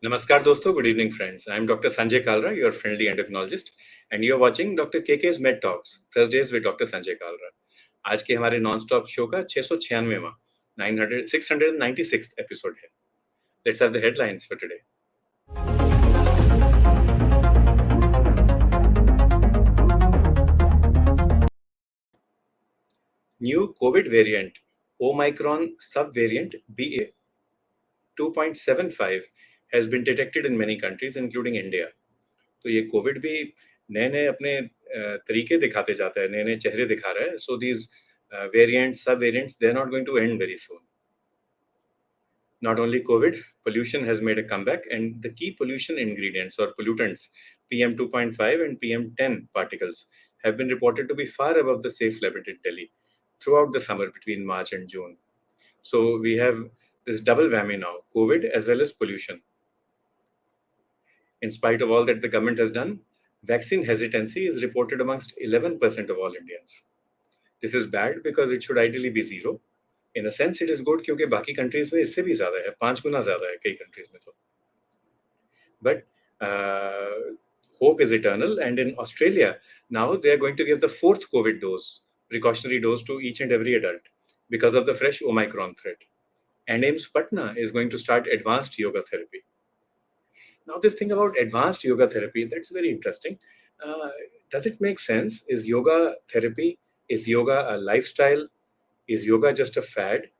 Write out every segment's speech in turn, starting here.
Namaskar dosto, good evening friends. I am Dr. Sanjay Kalra, your friendly endocrinologist, and you are watching Dr. KK's Med Talks, Thursdays with Dr. Sanjay Kalra. आज के हमारे non stop show का 696वां 696th episode है. Let's have the headlines for today. New COVID variant, Omicron subvariant BA.2.75 has been detected in many countries, including India. तो ये Covid भी नए नए अपने तरीके दिखाते जाता है, नए नए चेहरे दिखा रहा है. So these variants, sub-variants, they're not going to end very soon. Not only COVID, pollution has made a comeback, and the key pollution ingredients or pollutants, PM 2.5 and PM10 particles, have been reported to be far above the safe limit in Delhi throughout the summer between March and June. So we have this double whammy now, COVID as well as pollution. In spite of all that the government has done, vaccine hesitancy is reported amongst 11% of all Indians. This is bad because it should ideally be zero. In a sense, it is good क्योंकि बाकी countries में इससे भी ज़्यादा है, 5 गुना ज़्यादा है कई countries में तो. But hope is eternal, and in Australia now they are going to give the 4th COVID dose, precautionary dose, to each and every adult because of the fresh Omicron threat. And AIIMS Patna is going to start advanced yoga therapy. Now, this thing about advanced yoga therapy, that's very interesting. Does it make sense? Is yoga therapy? Is yoga a lifestyle? Is yoga just a fad?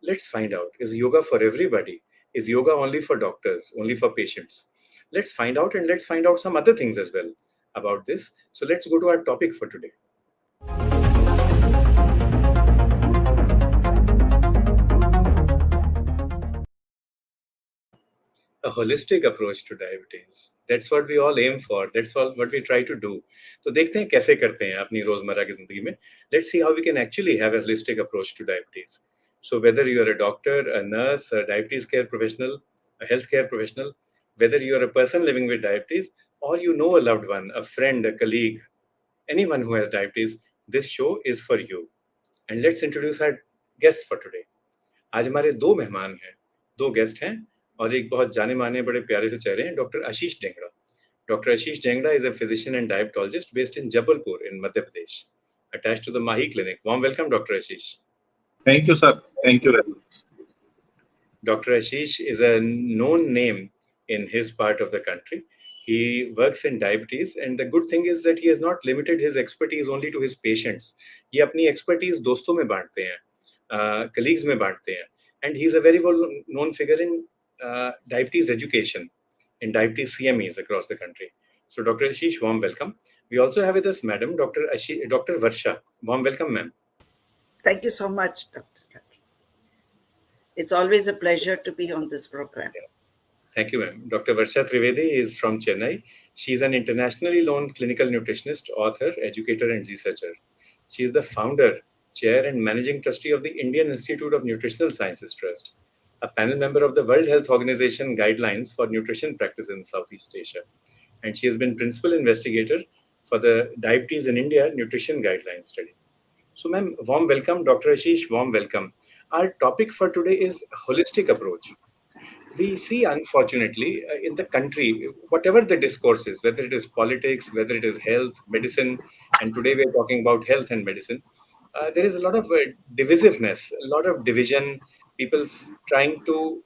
Let's find out. Is yoga for everybody? Is yoga only for doctors, only for patients? Let's find out, and let's find out some other things as well about this. So let's go to our topic for today. A holistic approach to diabetes. That's what we all aim for. That's all what we try to do. तो देखते हैं कैसे करते हैं अपनी रोजमर्रा की जिंदगी में. Let's see how we can actually have a holistic approach to diabetes. So whether you're a doctor, a nurse, a diabetes care professional, a healthcare professional, whether you're a person living with diabetes, or you know a loved one, a friend, a colleague, anyone who has diabetes, this show is for you. And let's introduce our guests for today. आज हमारे दो मेहमान हैं, दो guest हैं, और एक बहुत जाने माने बड़े प्यारे से चेहरे हैं, doctor Ashish डेंगड़ा. Dr. Ashish Dengra is a physician and diabetologist based in Jabalpur in Madhya Pradesh, attached to the Mahi Clinic. Warm welcome, Dr. Ashish. Thank you, sir. Thank you very much. Dr. Ashish is a known name in his part of the country. He works in diabetes, and the good thing is that he has not limited his expertise only to his patients. ये अपनी expertise दोस्तों में बांटते हैं, colleagues में बांटते हैं, and he is a very well-known figure in diabetes education, in diabetes CMEs across the country. So, Dr. Ashish, warm welcome. We also have with us Madam Dr. Varsha. Warm welcome, ma'am. Thank you so much, Dr. Katri. It's always a pleasure to be on this program. Thank you, ma'am. Dr. Varsha Trivedi is from Chennai. She is an internationally known clinical nutritionist, author, educator, and researcher. She is the founder, chair, and managing trustee of the Indian Institute of Nutritional Sciences Trust, a panel member of the World Health Organization Guidelines for Nutrition Practice in Southeast Asia. And she has been principal investigator for the Diabetes in India Nutrition Guidelines study. So, ma'am, warm welcome. Dr. Ashish, warm welcome. Our topic for today is holistic approach. We see, unfortunately, in the country, whatever the discourse is, whether it is politics, whether it is health, medicine, and today we're talking about health and medicine, there is a lot of divisiveness, a lot of division, people trying to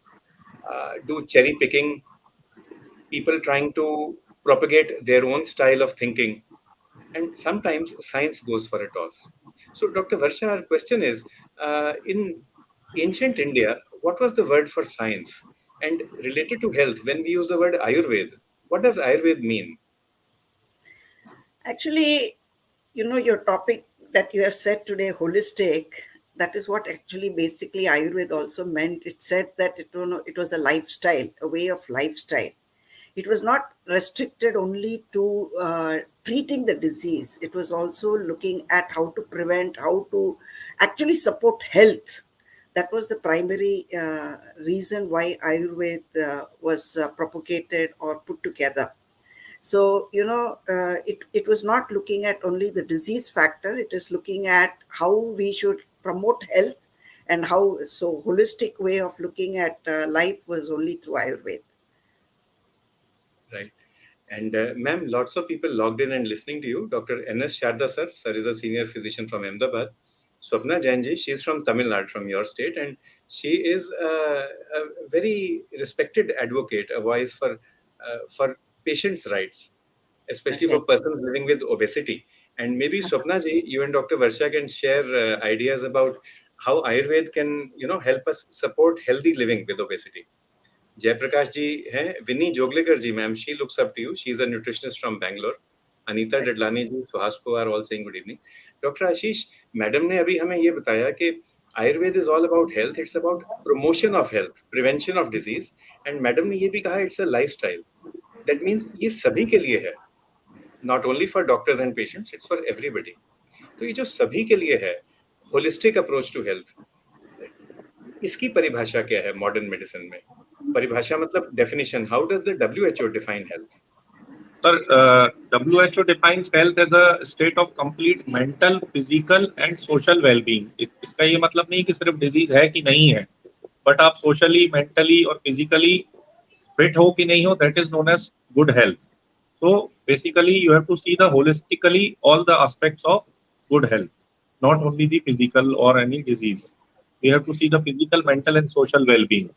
do cherry picking, people trying to propagate their own style of thinking, and sometimes science goes for a toss. So, Dr. Varsha, our question is, in ancient India, what was the word for science? And related to health, when we use the word Ayurveda, what does Ayurveda mean? Actually, your topic that you have said today, holistic, that is what actually basically Ayurveda also meant. It said that it was a lifestyle, a way of lifestyle. It was not restricted only to treating the disease. It was also looking at how to prevent, how to actually support health. That was the primary reason why Ayurveda was propagated or put together. So, it was not looking at only the disease factor. It is looking at how we should promote health, and how, so holistic way of looking at life was only through Ayurveda. And ma'am, lots of people logged in and listening to you. Dr. N.S. Sharda sir. Sir is a senior physician from Ahmedabad. Swapna Jainji, she's from Tamil Nadu, from your state, and she is a very respected advocate, a voice for patients' rights, especially Okay. for persons living with obesity. And maybe Swapna ji, you and Dr. Varsha can share ideas about how Ayurveda can, help us support healthy living with obesity. Jayaprakash ji हैं, Vinny Joglekar ji, ma'am, she looks up to you. She is a nutritionist from Bangalore. Anita Right. Dadlani ji, Suhas Pawar, all saying good evening. Dr. Ashish, madam ने अभी हमें ये बताया कि Ayurveda is all about health. It's about promotion of health, prevention of disease. And madam ने ये भी कहा it's a lifestyle. That means ये सभी के लिए है. Not only for doctors and patients, it's for everybody. तो ये जो सभी के लिए है, holistic approach to health, इसकी परिभाषा क्या है मॉडर्न मेडिसिन में? परिभाषा मतलब definition. How does the WHO define health? Sir, WHO defines health as a state of complete mental, physical and social well-being. इसका ये मतलब नहीं कि सिर्फ डिजीज है कि नहीं है, बट आप सोशली, मेंटली और फिजिकली फिट हो कि नहीं हो, that is known as good health. So basically, you have to see the holistically all the aspects of good health, not only the physical or any disease. You have to see the physical, mental and social well-being.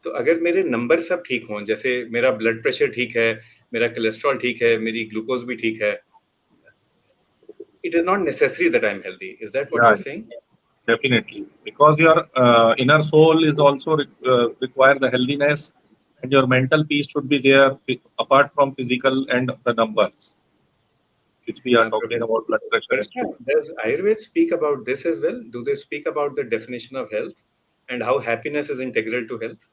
तो अगर मेरे number सब ठीक हों, जैसे मेरा blood pressure ठीक है, मेरा कोलेस्ट्रॉल ठीक है, मेरी ग्लूकोज भी ठीक है, it is not necessary that I'm healthy. Is that what Yeah, you're saying? definitely, because your inner soul is also require the healthiness, and your mental peace should be there apart from physical and the numbers, which we are talking Professor about blood pressure and Varsha, sugar. does Ayurveda speak about this as well? Do they speak about the definition of health and how happiness is integral to health?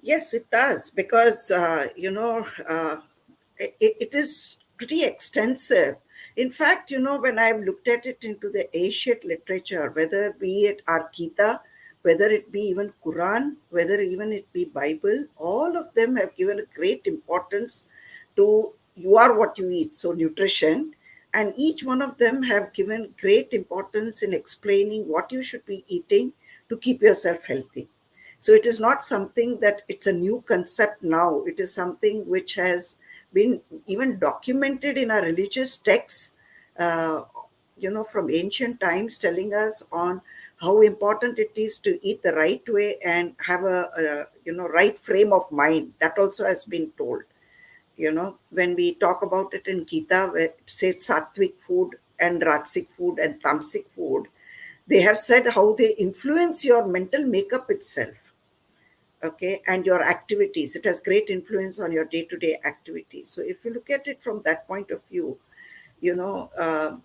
Yes, it does, because it is pretty extensive. In fact, when I've looked at it into the Asian literature, whether be it our Gita, whether it be even Quran, whether even it be Bible, all of them have given a great importance to you are what you eat, so nutrition, and each one of them have given great importance in explaining what you should be eating to keep yourself healthy. So it is not something that it's a new concept now. It is something which has been even documented in our religious texts, uh, from ancient times, telling us on how important it is to eat the right way and have a right frame of mind. That also has been told. When we talk about it in Gita, where it says sattvic food and rajasic food and tamasic food, they have said how they influence your mental makeup itself, okay, and your activities. It has great influence on your day-to-day activities. So if you look at it from that point of view, you know uh,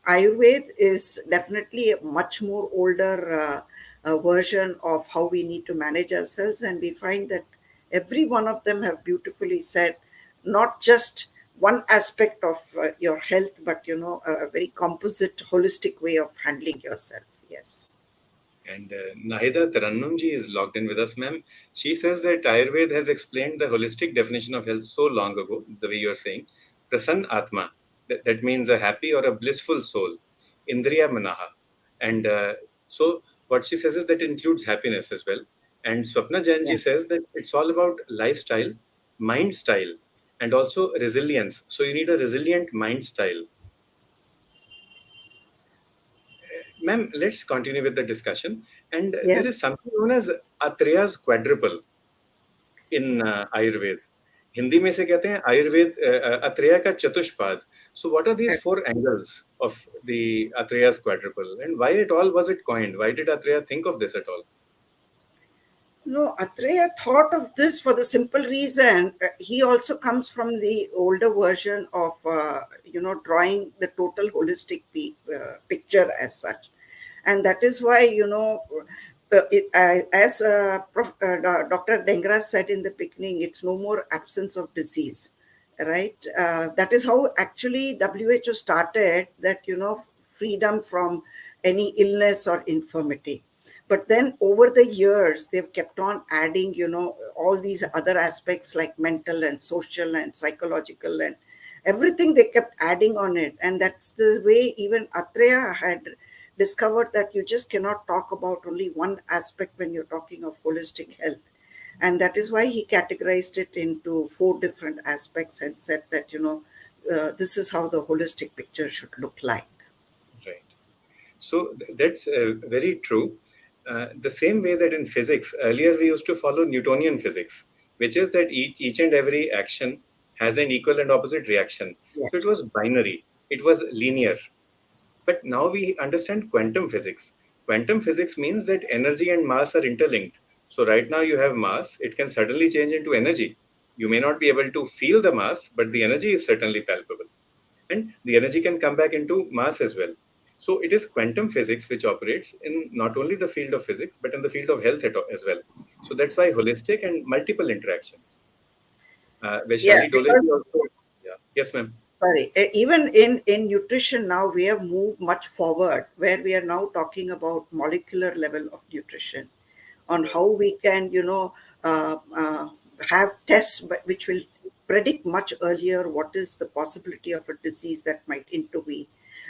Ayurveda is definitely a much more older version of how we need to manage ourselves, and we find that every one of them have beautifully said not just one aspect of your health, but a very composite holistic way of handling yourself. Yes. And Nahida Tarannumji is logged in with us, ma'am. She says that Ayurveda has explained the holistic definition of health so long ago, the way you're saying. Prasann Atma, that means a happy or a blissful soul. Indriya Manaha. And so what she says is that includes happiness as well. And Swapna Yeah. Jainji says that it's all about lifestyle, mind style, and also resilience. So you need a resilient mind style. Ma'am, let's continue with the discussion. And Yeah. there is something known as Atreya's quadruple in Ayurveda. Hindi में से कहते हैं आयुर्वेद अत्रेया का चतुष्पाद. So what are these four angles of the Atreya's quadruple, and why at all was it coined? Why did Atreya think of this at all? No, Atreya thought of this for the simple reason he also comes from the older version of drawing the total holistic picture as such, and that is why as Dr. Dengra said in the beginning, it's no more absence of disease, right? That is how actually WHO started that freedom from any illness or infirmity. But then over the years they've kept on adding all these other aspects like mental and social and psychological and everything. They kept adding on it, and that's the way even Atreya had discovered that you just cannot talk about only one aspect when you're talking of holistic health. And that is why he categorized it into four different aspects and said that, this is how the holistic picture should look like. Right. So that's very true. The same way that in physics, earlier we used to follow Newtonian physics, which is that each and every action has an equal and opposite reaction. Yeah. So it was binary, it was linear. But now we understand quantum physics. Quantum physics means that energy and mass are interlinked. So right now you have mass, it can suddenly change into energy. You may not be able to feel the mass, but the energy is certainly palpable. And the energy can come back into mass as well. So it is quantum physics which operates in not only the field of physics, but in the field of health as well. So that's why holistic and multiple interactions. Yeah, Vaishali Dole ji because also, yeah. Yes, ma'am. sorry, even in nutrition now we have moved much forward, where we are now talking about molecular level of nutrition, on Right. how we can, have tests which will predict much earlier what is the possibility of a disease that might intervene,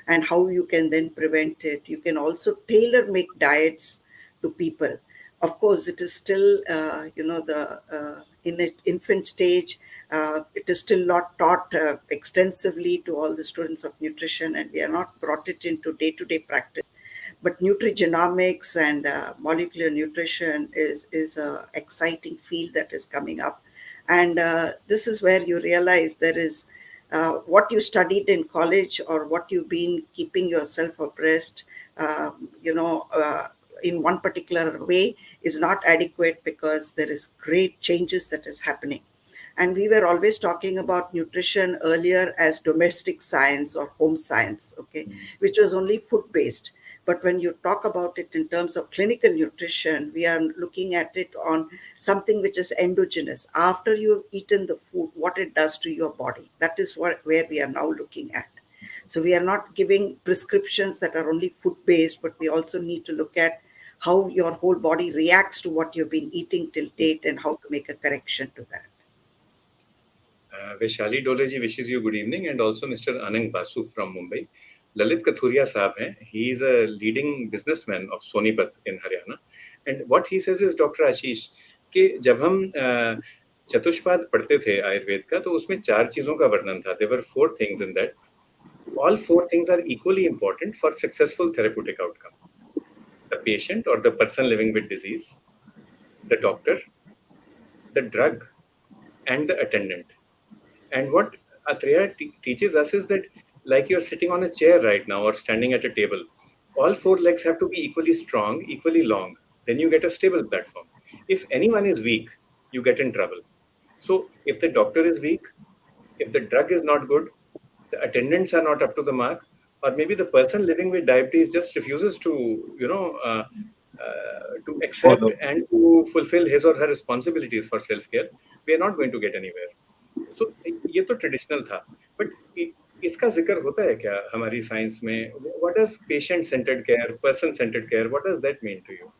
and how you can then prevent it. You can also tailor make diets to people. Of course, it is still, the in its infant stage. It is still not taught extensively to all the students of nutrition, and we are not brought it into day-to-day practice. But nutrigenomics and molecular nutrition is a exciting field that is coming up, and this is where you realize there is, what you studied in college or what you've been keeping yourself abreast, in one particular way, is not adequate, because there is great changes that is happening. And we were always talking about nutrition earlier as domestic science or home science, okay, which was only food based. But when you talk about it in terms of clinical nutrition, we are looking at it on something which is endogenous. After you've eaten the food, what it does to your body. That is where we are now looking at. So we are not giving prescriptions that are only food based, but we also need to look at how your whole body reacts to what you've been eating till date, and how to make a correction to that. Vaishali Dole ji wishes you good evening, and also Mr. Anand Basu from Mumbai. Lalit Kathuria Saab hai. He is a leading businessman of Sonipat in Haryana. And what he says is, Dr. Ashish, कि जब हम चतुष्पाद पढ़ते थे आयुर्वेद का, तो उसमें चार चीजों का वर्णन था. There were four things in that. All four things are equally important for successful therapeutic outcome. The patient or the person living with disease, the doctor, the drug, and the attendant. And what Atreya teaches us is that, like you're sitting on a chair right now or standing at a table, all four legs have to be equally strong, equally long. Then you get a stable platform. If anyone is weak, you get in trouble. So, if the doctor is weak, if the drug is not good, the attendants are not up to the mark, or maybe the person living with diabetes just refuses to, to accept Follow. and to fulfill his or her responsibilities for self-care, we are not going to get anywhere. सो ये तो traditional था, but इसका जिक्र होता है क्या हमारी science में? What does patient centred care, person centred care, what does that mean to you?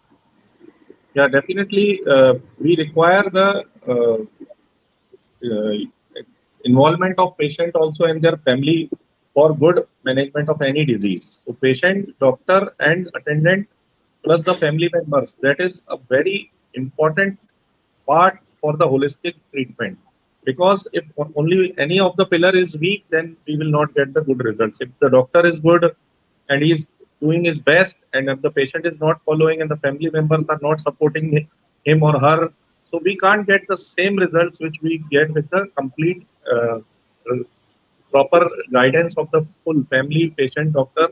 Yeah, definitely. We require the uh, involvement of patient also and their family for good management of any disease. So patient, doctor, and attendant plus the family members. That is a very important part for the holistic treatment. Because if only any of the pillar is weak, then we will not get the good results. If the doctor is good and he is doing his best, and if the patient is not following and the family members are not supporting him or her, so we can't get the same results which we get with the complete proper guidance of the full family, patient, doctor.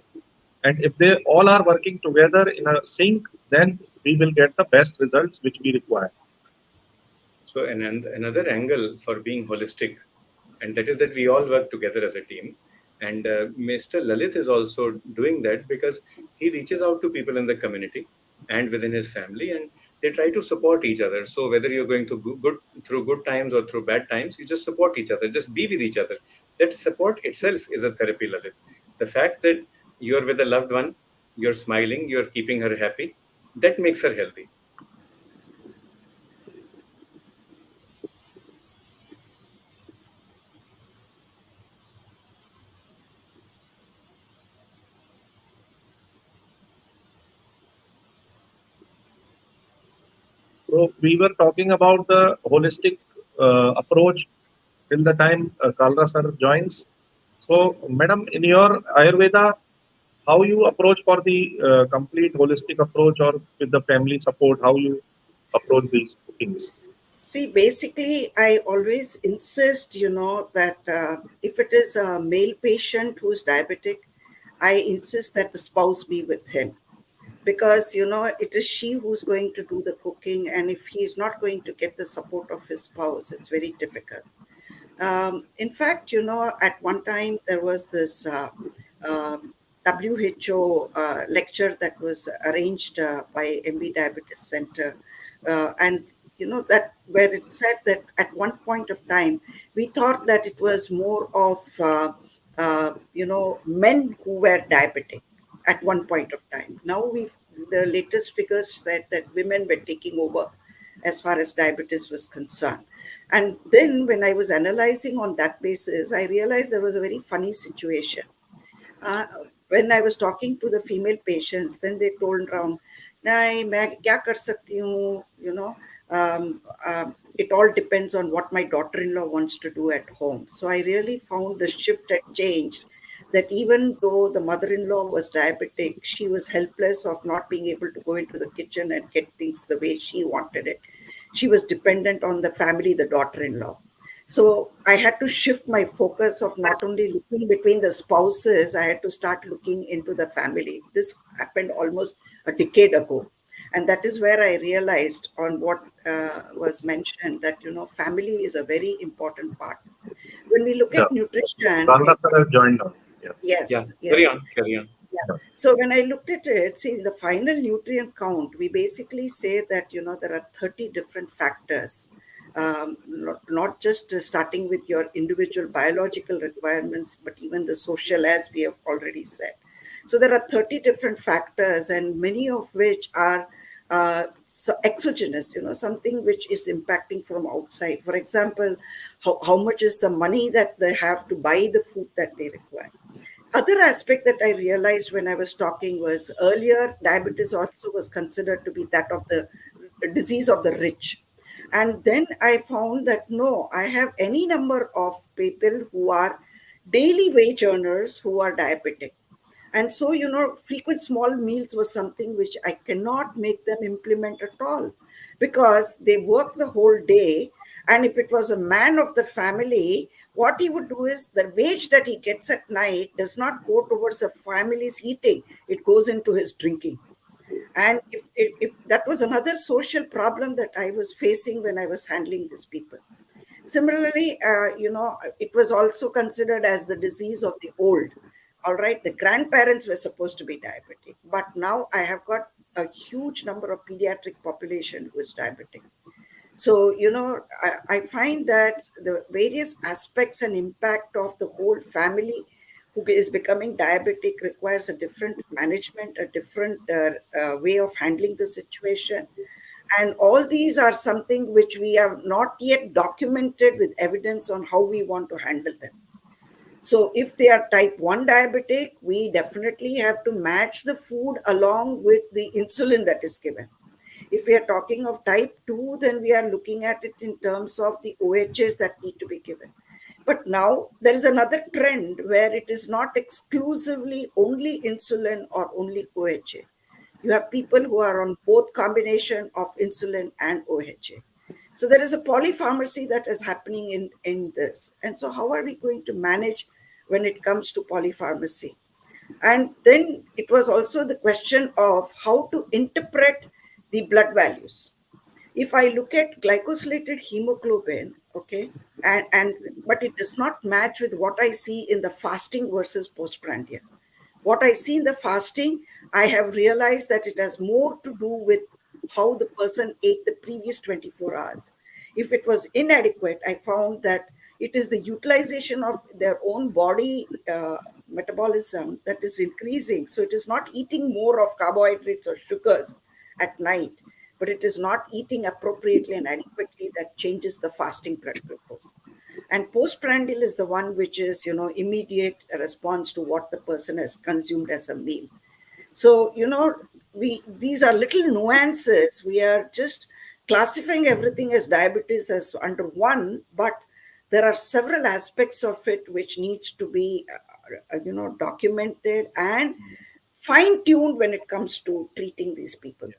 And if they all are working together in a sync, then we will get the best results which we require. So another angle for being holistic, and that is that we all work together as a team. And Mr. Lalit is also doing that because he reaches out to people in the community and within his family, and they try to support each other. So whether you're going through good times or through bad times, you just support each other, just be with each other. That support itself is a therapy, Lalit. The fact that you're with a loved one, you're smiling, you're keeping her happy, that makes her healthy. So we were talking about the holistic approach till the time Kalra sir joins. So, madam, in your Ayurveda, how you approach for the complete holistic approach or with the family support, how you approach these things? See, basically, I always insist, that if it is a male patient who's diabetic, I insist that the spouse be with him, because it is she who's going to do the cooking, and if he's not going to get the support of his spouse, it's very difficult. In fact, at one time there was this WHO lecture that was arranged by MV Diabetes Center, and that where it said that at one point of time we thought that it was more of men who were diabetic at one point of time. Now the latest figures said that women were taking over as far as diabetes was concerned. And then when I was analyzing on that basis, I realized there was a very funny situation. uh, when I was talking to the female patients, then they told around, नहीं मैं क्या कर सकती हूँ, it all depends on what my daughter-in-law wants to do at home. So I really found the shift had changed, that even though the mother-in-law was diabetic, she was helpless of not being able to go into the kitchen and get things the way she wanted it. She was dependent on the family, the daughter-in-law. So I had to shift my focus of not only looking between the spouses, I had to start looking into the family. This happened almost a decade ago. And that is where I realized on what was mentioned, that, family is a very important part. When we look Yeah, at nutrition, Kalra sir has joined now. Yeah. Yeah, yes, yes. carry on, carry on. Yeah. Yeah. So when I looked at it, see, in the final nutrient count, we basically say that, there are 30 different factors, not just starting with your individual biological requirements, but even the social, as we have already said. So there are 30 different factors, and many of which are exogenous, something which is impacting from outside. For example, how much is the money that they have to buy the food that they require. Other aspect that I realized when I was talking was, earlier diabetes also was considered to be that of the disease of the rich. And then I found that no, I have any number of people who are daily wage earners who are diabetic. And so, frequent small meals was something which I cannot make them implement at all, because they work the whole day. And if it was a man of the family, what he would do is the wage that he gets at night does not go towards the family's eating, it goes into his drinking. And if that was another social problem that I was facing when I was handling these people. Similarly, it was also considered as the disease of the old. All right, the grandparents were supposed to be diabetic, but now I have got a huge number of pediatric population who is diabetic. So, I find that the various aspects and impact of the whole family who is becoming diabetic requires a different management, a different way of handling the situation. And all these are something which we have not yet documented with evidence on how we want to handle them. So if they are type 1 diabetic, we definitely have to match the food along with the insulin that is given. If we are talking of type 2, then we are looking at it in terms of the OHs that need to be given. But now there is another trend where it is not exclusively only insulin or only OHA. You have people who are on both combination of insulin and OHA. So there is a polypharmacy that is happening in this. And so how are we going to manage when it comes to polypharmacy? And then it was also the question of how to interpret the blood values. If I look at glycosylated hemoglobin, okay, and but it does not match with what I see in the fasting versus postprandial. What I see in the fasting, I have realized that it has more to do with how the person ate the previous 24 hours. If it was inadequate, I found that it is the utilization of their own body metabolism that is increasing. So it is not eating more of carbohydrates or sugars at night, but it is not eating appropriately and adequately that changes the fasting blood glucose. And postprandial is the one which is, immediate response to what the person has consumed as a meal. So, we these are little nuances. We are just classifying everything as diabetes as under one, but there are several aspects of it which needs to be documented and fine tuned when it comes to treating these people.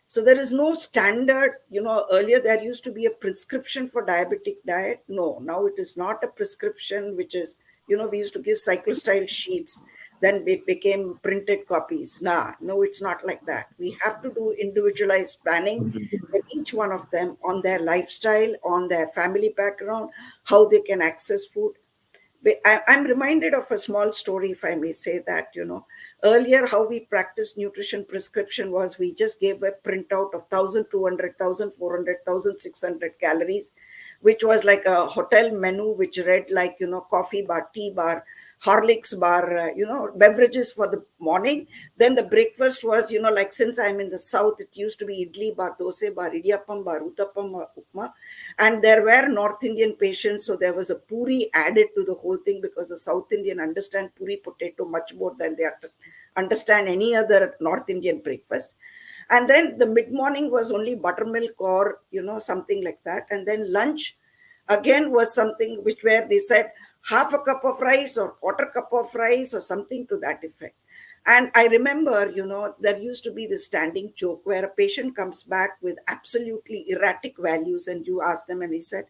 So there is no standard, earlier there used to be a prescription for diabetic diet. No, now it is not a prescription, which is, we used to give cyclostyle sheets, then it became printed copies. Nah, no, it's not like that. We have to do individualized planning for each one of them on their lifestyle, on their family background, how they can access food. I'm reminded of a small story, if I may say that, earlier how we practiced nutrition prescription was we just gave a printout of 1,200, 1,400, 1,600 calories, which was like a hotel menu, which read like, coffee bar, tea bar, Horlicks bar, beverages for the morning. Then the breakfast was, like since I'm in the south, it used to be idli bar, dosa bar, idiyappam bar, uttappam bar, upma. And there were North Indian patients, so there was a puri added to the whole thing because the South Indian understand puri potato much more than they understand any other North Indian breakfast. And then the mid morning was only buttermilk or something like that. And then lunch again was something which where they said half a cup of rice or quarter cup of rice or something to that effect. And I remember, there used to be this standing joke where a patient comes back with absolutely erratic values, and you ask them, and he said,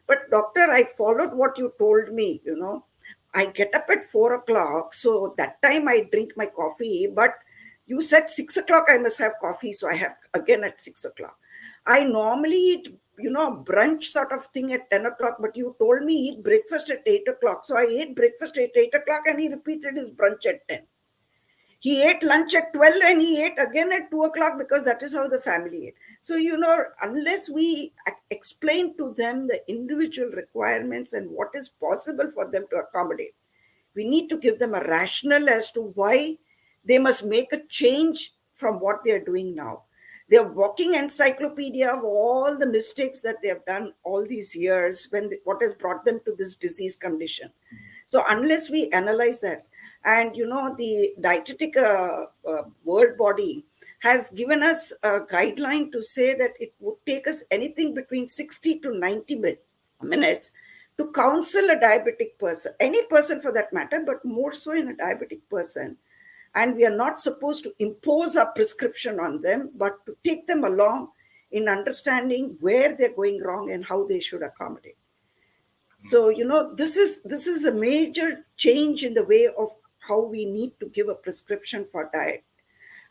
"But doctor, I followed what you told me, I get up at 4 o'clock, so that time I drink my coffee, but you said 6 o'clock I must have coffee, so I have again at 6 o'clock. I normally eat, brunch sort of thing at 10 o'clock, but you told me eat breakfast at 8 o'clock. So I ate breakfast at 8 o'clock and he repeated his brunch at 10. He ate lunch at 12 and he ate again at 2 o'clock because that is how the family ate. So, unless we explain to them the individual requirements and what is possible for them to accommodate, we need to give them a rationale as to why they must make a change from what they are doing now. They're walking encyclopedia of all the mistakes that they have done all these years what has brought them to this disease condition. So unless we analyze that, and the dietetic world body has given us a guideline to say that it would take us anything between 60 to 90 minutes to counsel a diabetic person, any person for that matter, but more so in a diabetic person. And we are not supposed to impose our prescription on them, but to take them along in understanding where they're going wrong and how they should accommodate. So, this is a major change in the way of how we need to give a prescription for diet.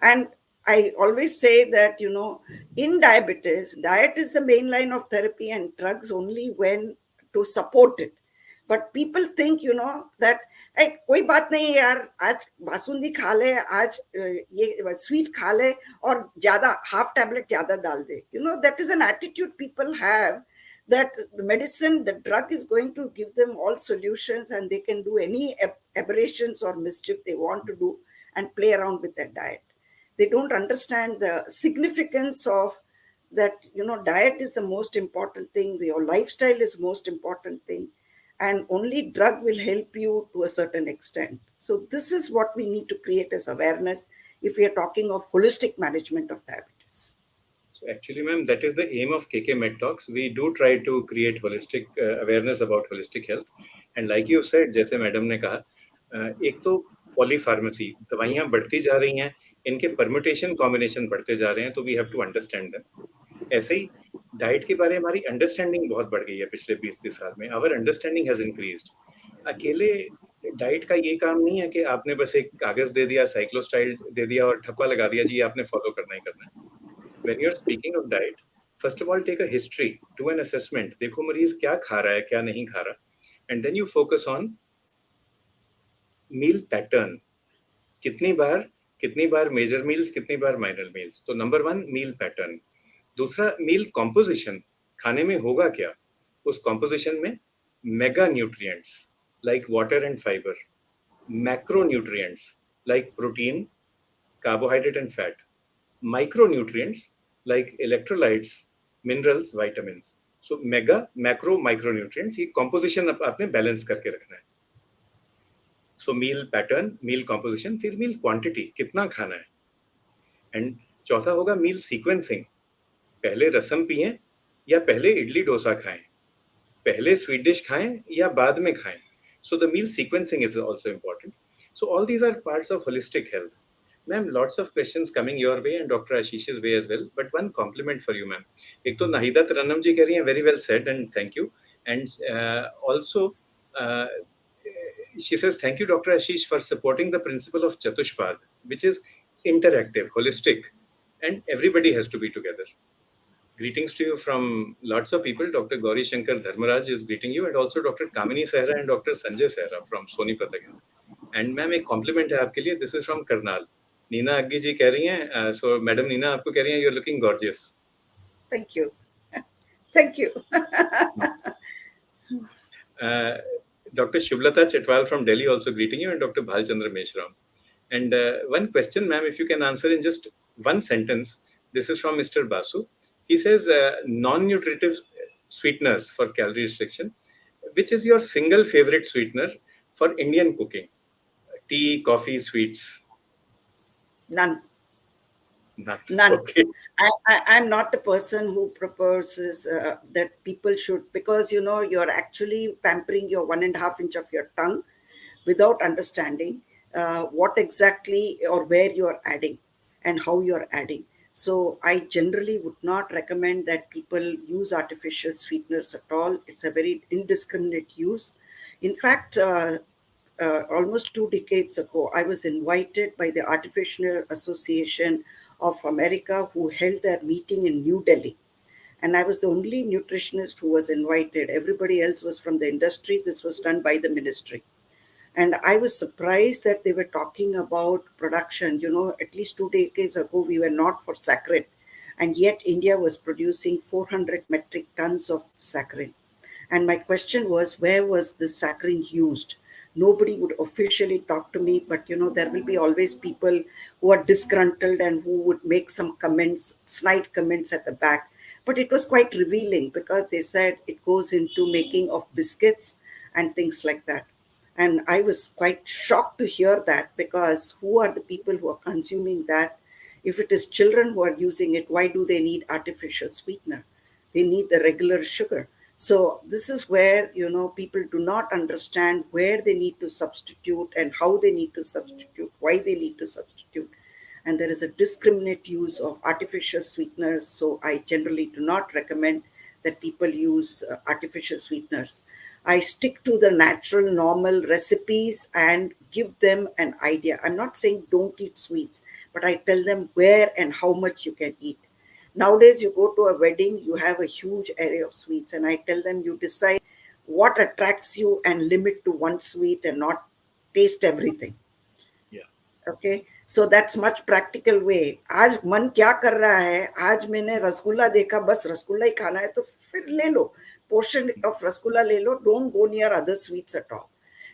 And I always say that, in diabetes, diet is the main line of therapy and drugs only when to support it. But people think, that कोई बात नहीं यार, आज बासुंदी खा ले, आज ये sweet खा ले और ज्यादा हाफ टैबलेट ज्यादा डाल दे. That is an attitude people have, that the medicine, the drug is going to give them all solutions and they can do any aberrations or mischief they want to do and play around with their diet. They don't understand the significance of that, diet is the most important thing, your lifestyle is most important thing, and only drug will help you to a certain extent. So this is what we need to create as awareness if we are talking of holistic management of diabetes. So actually, ma'am, that is the aim of KK Med Talks. We do try to create holistic awareness about holistic health. And like you said, जैसे madam ने कहा, एक तो polypharmacy, दवाइयाँ बढ़ती जा रही हैं, इनके परम्यूटेशन कॉम्बिनेशन बढ़ते जा रहे हैं, तो we have to understand that. ऐसे ही डाइट के बारे में हमारी अंडरस्टैंडिंग बहुत बढ़ गई है पिछले 20-30 साल में. Our understanding has increased. अकेले डाइट का ये काम नहीं है कि आपने बस एक कागज दे दिया, साइक्लोस्टाइल दे दिया और ठप्पा लगा दिया, जी आपने फॉलो करना ही करना है. When you're speaking of diet, first of all, take a history, do an assessment. देखो मरीज क्या खा रहा है, क्या नहीं खा रहा, and then you focus on meal pattern. कितनी बार major meals, कितनी बार minor meals. तो number one, meal pattern. दूसरा, meal composition. खाने में होगा क्या? उस composition में mega nutrients like water and fiber, macronutrients like protein, carbohydrate and fat, micronutrients like electrolytes, minerals, vitamins. So mega, macro, micronutrients, ये composition आपने balance करके रखना है. So meal pattern, meal composition, फिर meal quantity, कितना खाना है. And चौथा होगा meal sequencing. पहले रसम पिएं या पहले इडली डोसा खाएं, पहले स्वीट डिश खाएं या बाद में खाएं. So the meal sequencing is also important. So all these are parts of holistic health. Ma'am, lots of questions coming your way and Dr. Ashish's way as well. But one compliment for you, ma'am. एक तो नाहिदा तरन्नम जी कह रही हैं, very well said and thank you. And also, uh, she says, thank you, Dr. Ashish, for supporting the principle of Chatushpad, which is interactive, holistic, and everybody has to be together. Greetings to you from lots of people. Dr. Gauri Shankar Dharmaraj is greeting you, and also Dr. Kamini Sehra and Dr. Sanjay Sehra from Sonipat again. And ma'am, एक compliment है आपके लिए. This is from Karnal. Neena अग्गी जी कह रही हैं, so madam Neena आपको कह रही हैं, you're looking gorgeous. Thank you. Thank you. Dr. Shubhlata Chetwal from Delhi also greeting you, and Dr. Bhalchandra Meshram. And one question, ma'am, if you can answer in just one sentence. This is from Mr. Basu. He says, non-nutritive sweeteners for calorie restriction. Which is your single favorite sweetener for Indian cooking? Tea, coffee, sweets? None. None. None. Okay. I'm not the person who proposes that people should, because you're actually pampering your 1.5 inch of your tongue without understanding what exactly or where you're adding and how you're adding. So I generally would not recommend that people use artificial sweeteners at all. It's a very indiscriminate use. In fact, almost 2 decades ago, I was invited by the Artificial Association of America, who held their meeting in New Delhi. And I was the only nutritionist who was invited. Everybody else was from the industry. This was done by the ministry. And I was surprised that they were talking about production. At least 2 decades ago, we were not for saccharin. And yet India was producing 400 metric tons of saccharin. And my question was, where was this saccharin used? Nobody would officially talk to me, but there will be always people who are disgruntled and who would make some comments, snide comments at the back. But it was quite revealing, because they said it goes into making of biscuits and things like that. And I was quite shocked to hear that, because who are the people who are consuming that? If it is children who are using it, why do they need artificial sweetener? They need the regular sugar. So this is where people do not understand where they need to substitute and how they need to substitute, why they need to substitute. And there is a discriminate use of artificial sweeteners. So I generally do not recommend that people use artificial sweeteners. I stick to the natural, normal recipes and give them an idea. I'm not saying don't eat sweets, but I tell them where and how much you can eat. Nowadays, you go to a wedding, you have a huge array of sweets, and I tell them you decide what attracts you and limit to one sweet and not taste everything. Yeah. Okay, so that's much practical way. आज मन क्या कर रहा है, आज मैंने रसगुल्ला देखा, बस रसगुल्ला ही खाना है, तो फिर ले लो, portion of रसगुल्ला ले लो, don't go near other sweets at all.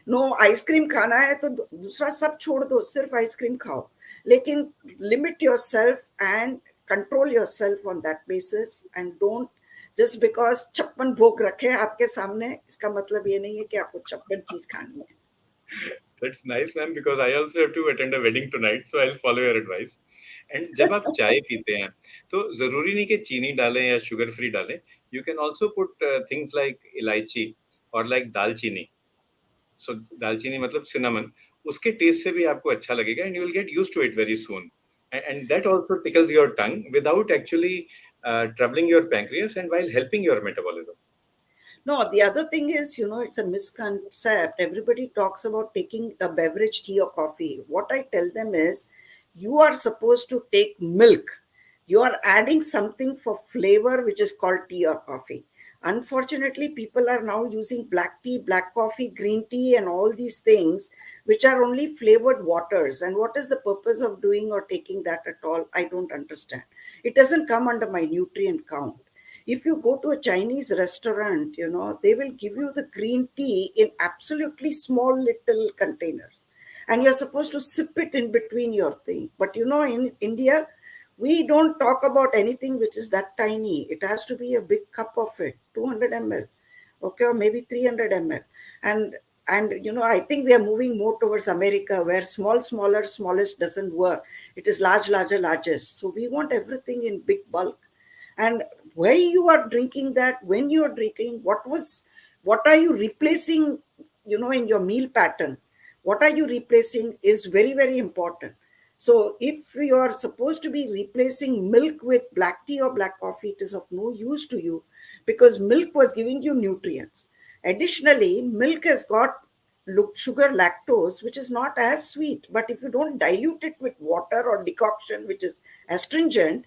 No ice cream खाना है तो दूसरा सब छोड़ दो, सिर्फ आइसक्रीम खाओ, लेकिन limit yourself and control yourself on that basis, and don't just because 56 भोग रखे आपके सामने, इसका मतलब ये नहीं है कि आपको 56 चीज खानी है. That's nice, ma'am, because I also have to attend a wedding tonight, so I'll follow your advice. And जब आप चाय पीते हैं तो जरूरी नहीं कि चीनी डालें या शुगर फ्री डालें. You can also put things like इलायची और like दालचीनी. So दालचीनी मतलब cinnamon. उसके टेस्ट से भी आपको अच्छा लगेगा, and you will get used to it very soon. And that also tickles your tongue without actually troubling your pancreas and while helping your metabolism. No, the other thing is, it's a misconcept. Everybody talks about taking a beverage, tea or coffee. What I tell them is, you are supposed to take milk. You are adding something for flavor, which is called tea or coffee. Unfortunately, people are now using black tea, black coffee, green tea, and all these things, which are only flavored waters. And what is the purpose of doing or taking that at all? I don't understand. It doesn't come under my nutrient count. If you go to a Chinese restaurant, they will give you the green tea in absolutely small little containers. And you're supposed to sip it in between your thing. But in India, we don't talk about anything which is that tiny. It has to be a big cup of it, 200 ml, okay, or maybe 300 ml. And I think we are moving more towards America, where smaller, smallest doesn't work. It is large, larger, largest. So we want everything in big bulk. and why you are drinking that, when you are drinking, what are you replacing, in your meal pattern, what are you replacing is very, very important. So if you are supposed to be replacing milk with black tea or black coffee, it is of no use to you, because milk was giving you nutrients. Additionally, milk has got sugar, lactose, which is not as sweet, but if you don't dilute it with water or decoction which is astringent,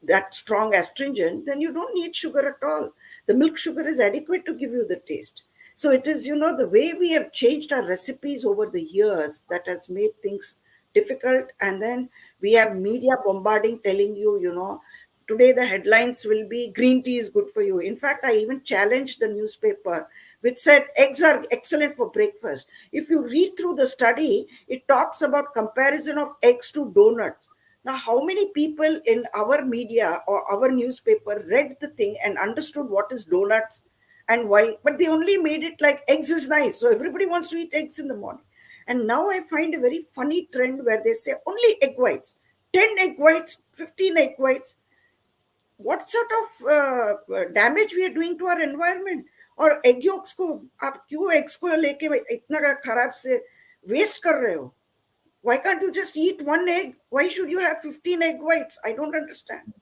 that strong astringent, then you don't need sugar at all. The milk sugar is adequate to give you the taste. So it is, the way we have changed our recipes over the years that has made things difficult. And then we have media bombarding, telling you, today the headlines will be green tea is good for you. In fact, I even challenged the newspaper which said eggs are excellent for breakfast. If you read through the study, it talks about comparison of eggs to donuts. Now, how many people in our media or our newspaper read the thing and understood what is donuts and why? But they only made it like eggs is nice. So everybody wants to eat eggs in the morning. And now I find a very funny trend where they say only egg whites, 10 egg whites, 15 egg whites. What sort of damage we are doing to our environment? और egg yolks को आप क्यों eggs को लेके इतना खराब से waste कर रहे हो? Why can't you just eat one egg? Why should you have 15 egg whites? I don't understand.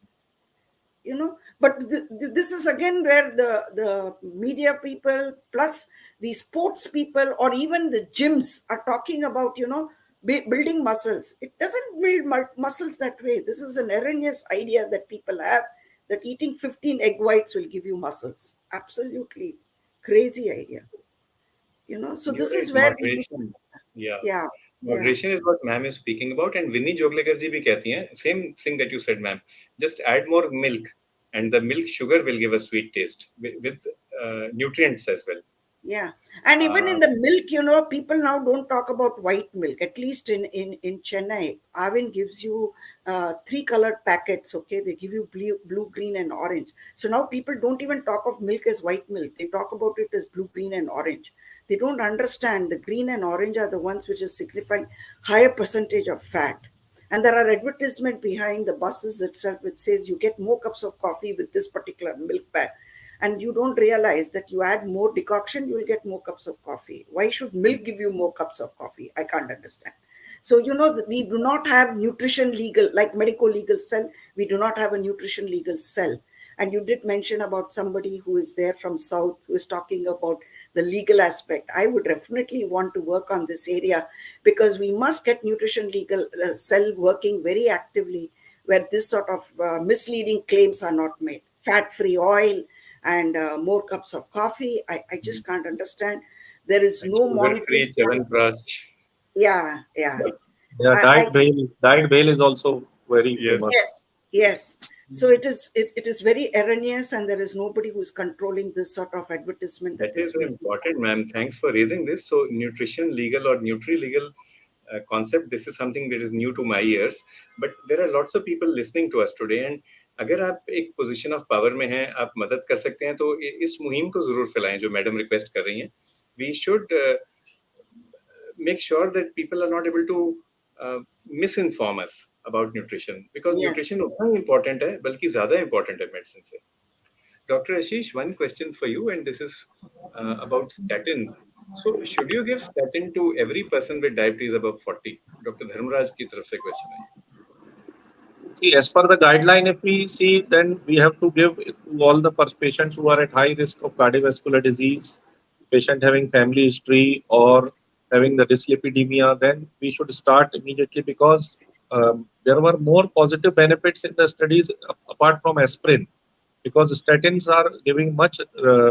But this is again where the media people plus the sports people or even the gyms are talking about, building muscles. It doesn't build muscles that way. This is an erroneous idea that people have, that eating 15 egg whites will give you muscles. Absolutely crazy idea. So You're this right. is where we need. Moderation. Yeah. Yeah, yeah, Moderation is what ma'am is speaking about, and Vinny Joglekar ji bhi कहती हैं same thing that you said, ma'am. Just add more milk, and the milk sugar will give a sweet taste with nutrients as well. yeah. And even in Uh, the milk, people now don't talk about white milk. At least in Chennai, Arvind gives you three colored packets. Okay, they give you blue, green, and orange. So now people don't even talk of milk as white milk. They talk about it as blue, green, and orange. They don't understand the green and orange are the ones which is signifying higher percentage of fat. And there are advertisement behind the buses itself which says you get more cups of coffee with this particular milk pack, and you don't realize that you add more decoction, you will get more cups of coffee. Why should milk give you more cups of coffee? I can't understand. So, we do not have nutrition legal, like medical legal cell, we do not have a nutrition legal cell. And you did mention about somebody who is there from South who is talking about the legal aspect. I would definitely want to work on this area, because we must get nutrition legal cell working very actively, where this sort of misleading claims are not made. Fat free oil, and more cups of coffee. I just can't understand. There is and no sugar-free monitoring. Chyawanprash. Yeah, yeah. Yeah, I just, diet bail is also very Yes, famous. yes, yes. So it is very erroneous, and there is nobody who is controlling this sort of advertisement that that is is making important, noise. ma'am. Thanks for raising this. So, nutrition legal or nutri-legal concept, this is something that is new to my ears. But there are lots of people listening to us today, and अगर आप एक position of power में हैं, आप मदद कर सकते हैं, तो इस मुहिम को जरूर फैलाएं जो मैडम रिक्वेस्ट कर रही हैं. We should make sure that people are not able to misinform us about nutrition, because Yes. nutrition उतना ही important है, बल्कि ज़्यादा important है medicine से. Dr. Ashish, one question for you, and this is about statins. So, should you give statin to every person with diabetes above 40? Dr. Dharmraj की तरफ से question है. See, as per the guideline, if we see, then we have to give to all the patients who are at high risk of cardiovascular disease, patient having family history or having the dyslipidemia, then we should start immediately, because there were more positive benefits in the studies apart from aspirin, because statins are giving much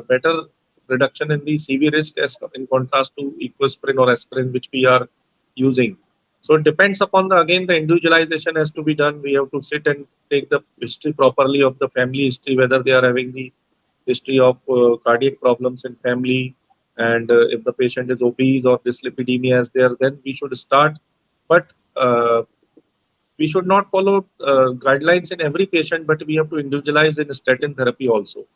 better reduction in the CV risk as in contrast to equaspirin or aspirin, which we are using. So it depends upon the, again, the individualization has to be done. We have to sit and take the history properly of the family history, whether they are having the history of cardiac problems in family, and if the patient is obese or dyslipidemia is there, then we should start. But we should not follow guidelines in every patient, but we have to individualize in statin therapy also.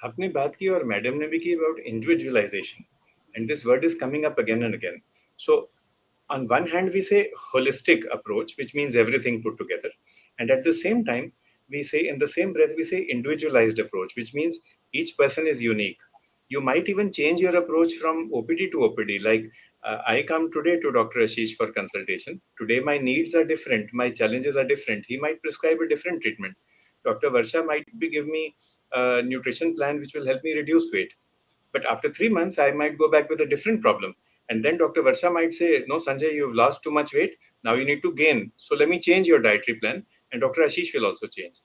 आपने बात की और madam ने भी की about individualization, and this word is coming up again and again. So, on one hand, we say holistic approach, which means everything put together, and at the same time, we say in the same breath, we say individualized approach, which means each person is unique. You might even change your approach from OPD to OPD. Like I come today to Dr. Ashish for consultation. Today my needs are different, my challenges are different. He might prescribe a different treatment. Dr. Varsha might give me a nutrition plan which will help me reduce weight. But after 3 months, I might go back with a different problem. And then Dr. Varsha might say, no, Sanjay, you've lost too much weight. Now you need to gain. So let me change your dietary plan. And Dr. Ashish will also change.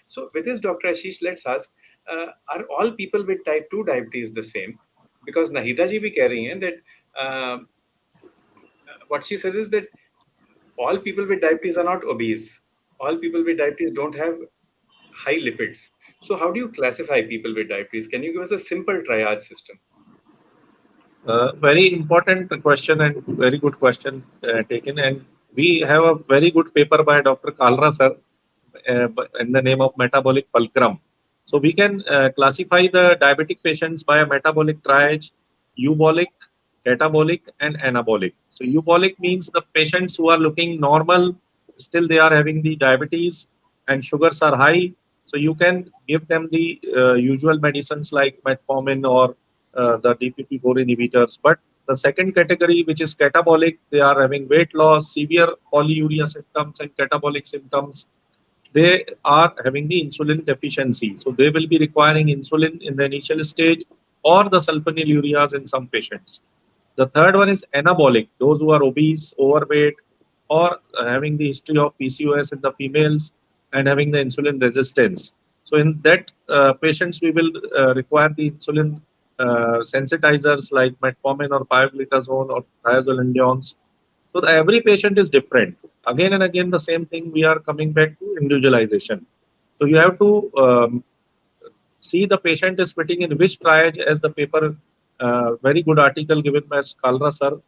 So with this, Dr. Ashish, let's ask, are all people with type 2 diabetes the same? Because Nahida ji bhi keh rahi hain that what she says is that all people with diabetes are not obese. All people with diabetes don't have high lipids. So how do you classify people with diabetes? Can you give us a simple triage system? Very important question and very good question taken. And we have a very good paper by Dr. Kalra sir in the name of metabolic fulcrum. So we can classify the diabetic patients by a metabolic triage: eubolic, catabolic, and anabolic. So eubolic means the patients who are looking normal, still they are having the diabetes and sugars are high. So you can give them the usual medicines like metformin or the DPP-4 inhibitors. But the second category, which is catabolic, they are having weight loss, severe polyuria symptoms, and catabolic symptoms. They are having the insulin deficiency. So they will be requiring insulin in the initial stage or the sulfonylureas in some patients. The third one is anabolic, those who are obese, overweight, or having the history of PCOS in the females and having the insulin resistance. So in that patients, we will require the insulin sensitizers like metformin or pioglitazone or thiazolidinones. So every patient is different. Again and again, the same thing. We are coming back to individualization. So you have to see the patient is fitting in which triage, as the paper, very good article given by Kalra sir,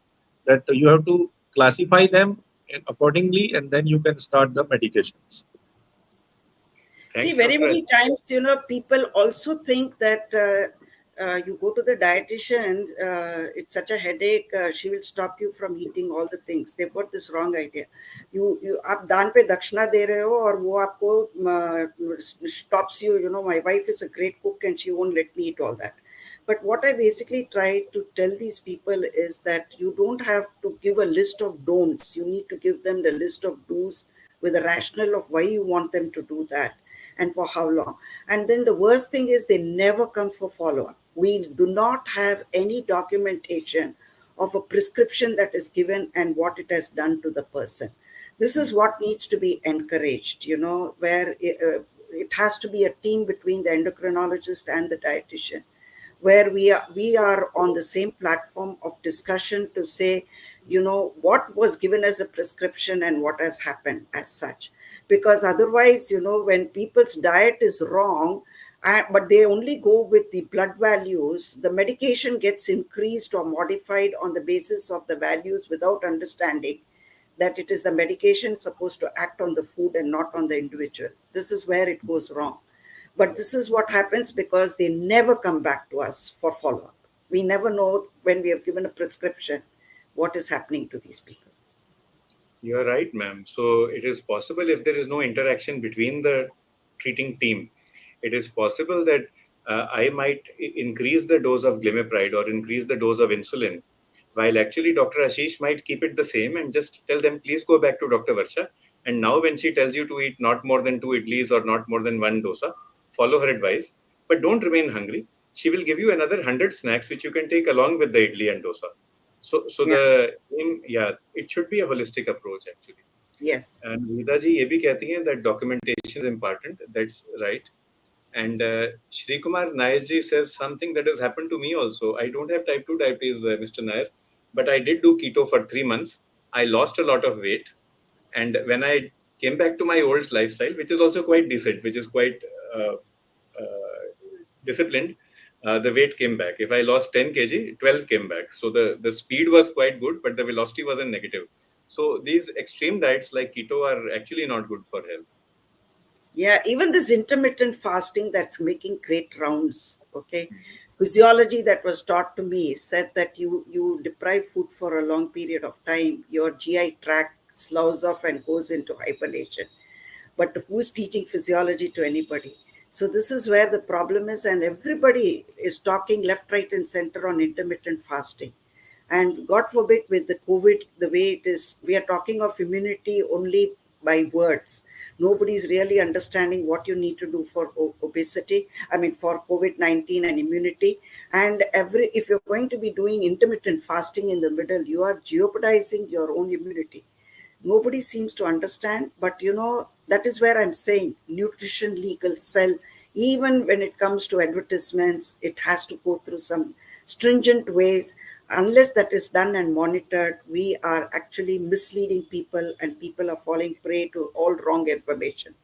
that you have to classify them accordingly and then you can start the medications. See, Thanks, very Dr. many times, people also think that you go to the dietitian, it's such a headache. She will stop you from eating all the things. They've got this wrong idea. You आप दान पे दक्षिणा दे रहे हो और वो आपको stops you. My wife is a great cook and she won't let me eat all that. But what I basically try to tell these people is that you don't have to give a list of don'ts. You need to give them the list of do's with a rationale of why you want them to do that and for how long. And then the worst thing is they never come for follow up. We do not have any documentation of a prescription that is given and what it has done to the person. This is what needs to be encouraged, where it has to be a team between the endocrinologist and the dietitian, where we are on the same platform of discussion to say, what was given as a prescription and what has happened as such. Because otherwise, when people's diet is wrong, but they only go with the blood values, the medication gets increased or modified on the basis of the values without understanding that it is the medication supposed to act on the food and not on the individual. This is where it goes wrong. But this is what happens because they never come back to us for follow up. We never know when we have given a prescription what is happening to these people. You're right, ma'am. So it is possible if there is no interaction between the treating team, it is possible that I might increase the dose of glimepiride or increase the dose of insulin, while actually Dr. Ashish might keep it the same and just tell them, please go back to Dr. Varsha. And now when she tells you to eat not more than 2 idlis or not more than one dosa, follow her advice, but don't remain hungry. She will give you another 100 snacks which you can take along with the idli and dosa. So Yeah. the aim, yeah, it should be a holistic approach actually. Yes. And Veeda ji ये भी कहती हैं that documentation is important. That's right. And Shri Kumar Nair ji says something that has happened to me also. I don't have type 2 diabetes, Mr. Nair, but I did do keto for 3 months. I lost a lot of weight. And when I came back to my old lifestyle, which is also quite decent, which is quite uh, disciplined, the weight came back. If I lost 10 kg, 12 came back. So the speed was quite good, but the velocity was in negative. So these extreme diets like keto are actually not good for health. Yeah, even this intermittent fasting that's making great rounds. Okay. Physiology that was taught to me said that you deprive food for a long period of time, your GI tract slows off and goes into hibernation. but who's teaching physiology to anybody? So this is where the problem is, and everybody is talking left, right, and center on intermittent fasting. And God forbid, with the COVID, the way it is, we are talking of immunity only by words. Nobody's really understanding what you need to do for obesity. I mean, for COVID-19 and immunity. And if you're going to be doing intermittent fasting in the middle, you are jeopardizing your own immunity. Nobody seems to understand, but that is where I'm saying nutrition legal sell. Even when it comes to advertisements, it has to go through some stringent ways. Unless that is done and monitored, we are actually misleading people, and people are falling prey to all wrong information.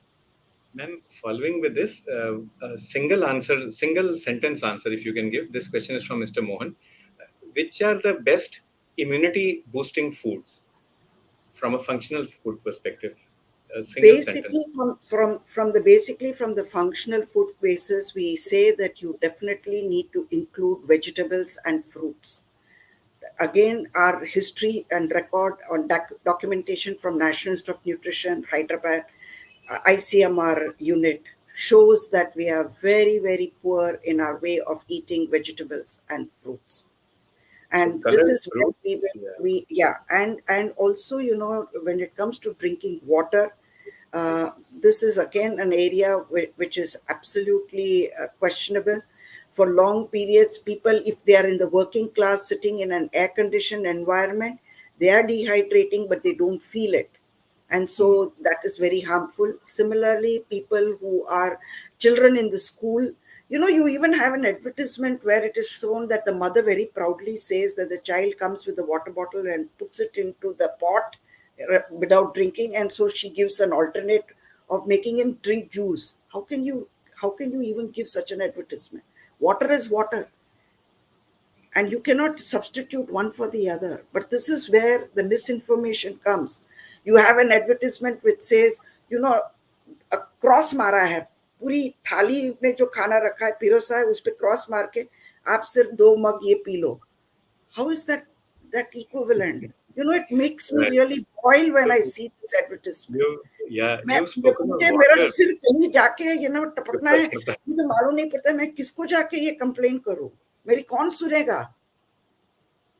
Ma'am, following with this, a single answer, single sentence answer, if you can give. This question is from Mr. Mohan. Which are the best immunity boosting foods from a functional food perspective? A single Basically, sentence. from the functional food basis, we say that you definitely need to include vegetables and fruits. Again, our history and record on documentation from National Institute of Nutrition, Hyderabad, ICMR unit shows that we are very, very poor in our way of eating vegetables and fruits. So And this colored is where fruits. Yeah. yeah, and also, when it comes to drinking water, this is again an area which is absolutely questionable. For long periods, people, if they are in the working class sitting in an air conditioned environment, they are dehydrating, but they don't feel it, and Hmm. so that is very harmful. Similarly, people who are children in the school, you even have an advertisement where it is shown that the mother very proudly says that the child comes with the water bottle and puts it into the pot without drinking, and so she gives an alternate of making him drink juice. How can you even give such an advertisement? Water is water, and you cannot substitute one for the other. But this is where the misinformation comes. You have an advertisement which says, you know a cross मारा है, पूरी थाली में जो खाना रखा है पिरोसा है, उस पे क्रॉस मार के आप सिर्फ 2 मग ये P low. How is that equivalent? It makes me Right. really boil when So I see this advertisement. yeah, मैं you've spoken of मुझे मेरा water. सिर कहीं जाके टपकना कितना है, चलता है? मुझे मालूम नहीं पड़ता मैं किसको जाके ये कंप्लेन करूं. मेरी कौन सुनेगा?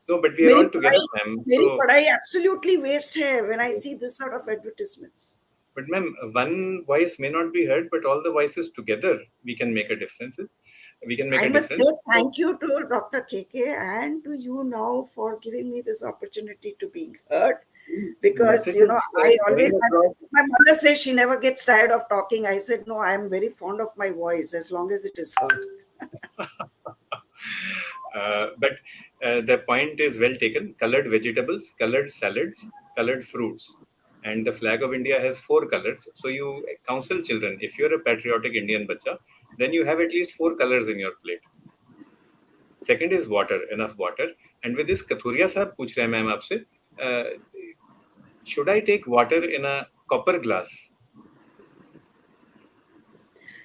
No, but we are मेरी all together, पढ़ाई ma'am. मेरी So, पढ़ाई एब्सोल्युटली वेस्ट है when I see this sort of advertisements. but ma'am, one voice may not be heard, but all the voices together, we can make a differences. We can make I a must say difference. So, thank you to Dr. KK and to you now for giving me this opportunity to be heard, because message is I always, going across. my mother says she never gets tired of talking. I said no, I am very fond of my voice as long as it is heard. But the point is well taken. Colored vegetables, colored salads, colored fruits. And the flag of India has 4 colors. So you counsel children, if you're a patriotic Indian bacha, then you have at least 4 colors in your plate. Second is water, enough water. And with this, Kathuria sahab पूछ रहे हैं ma'am आपसे, should I take water in a copper glass?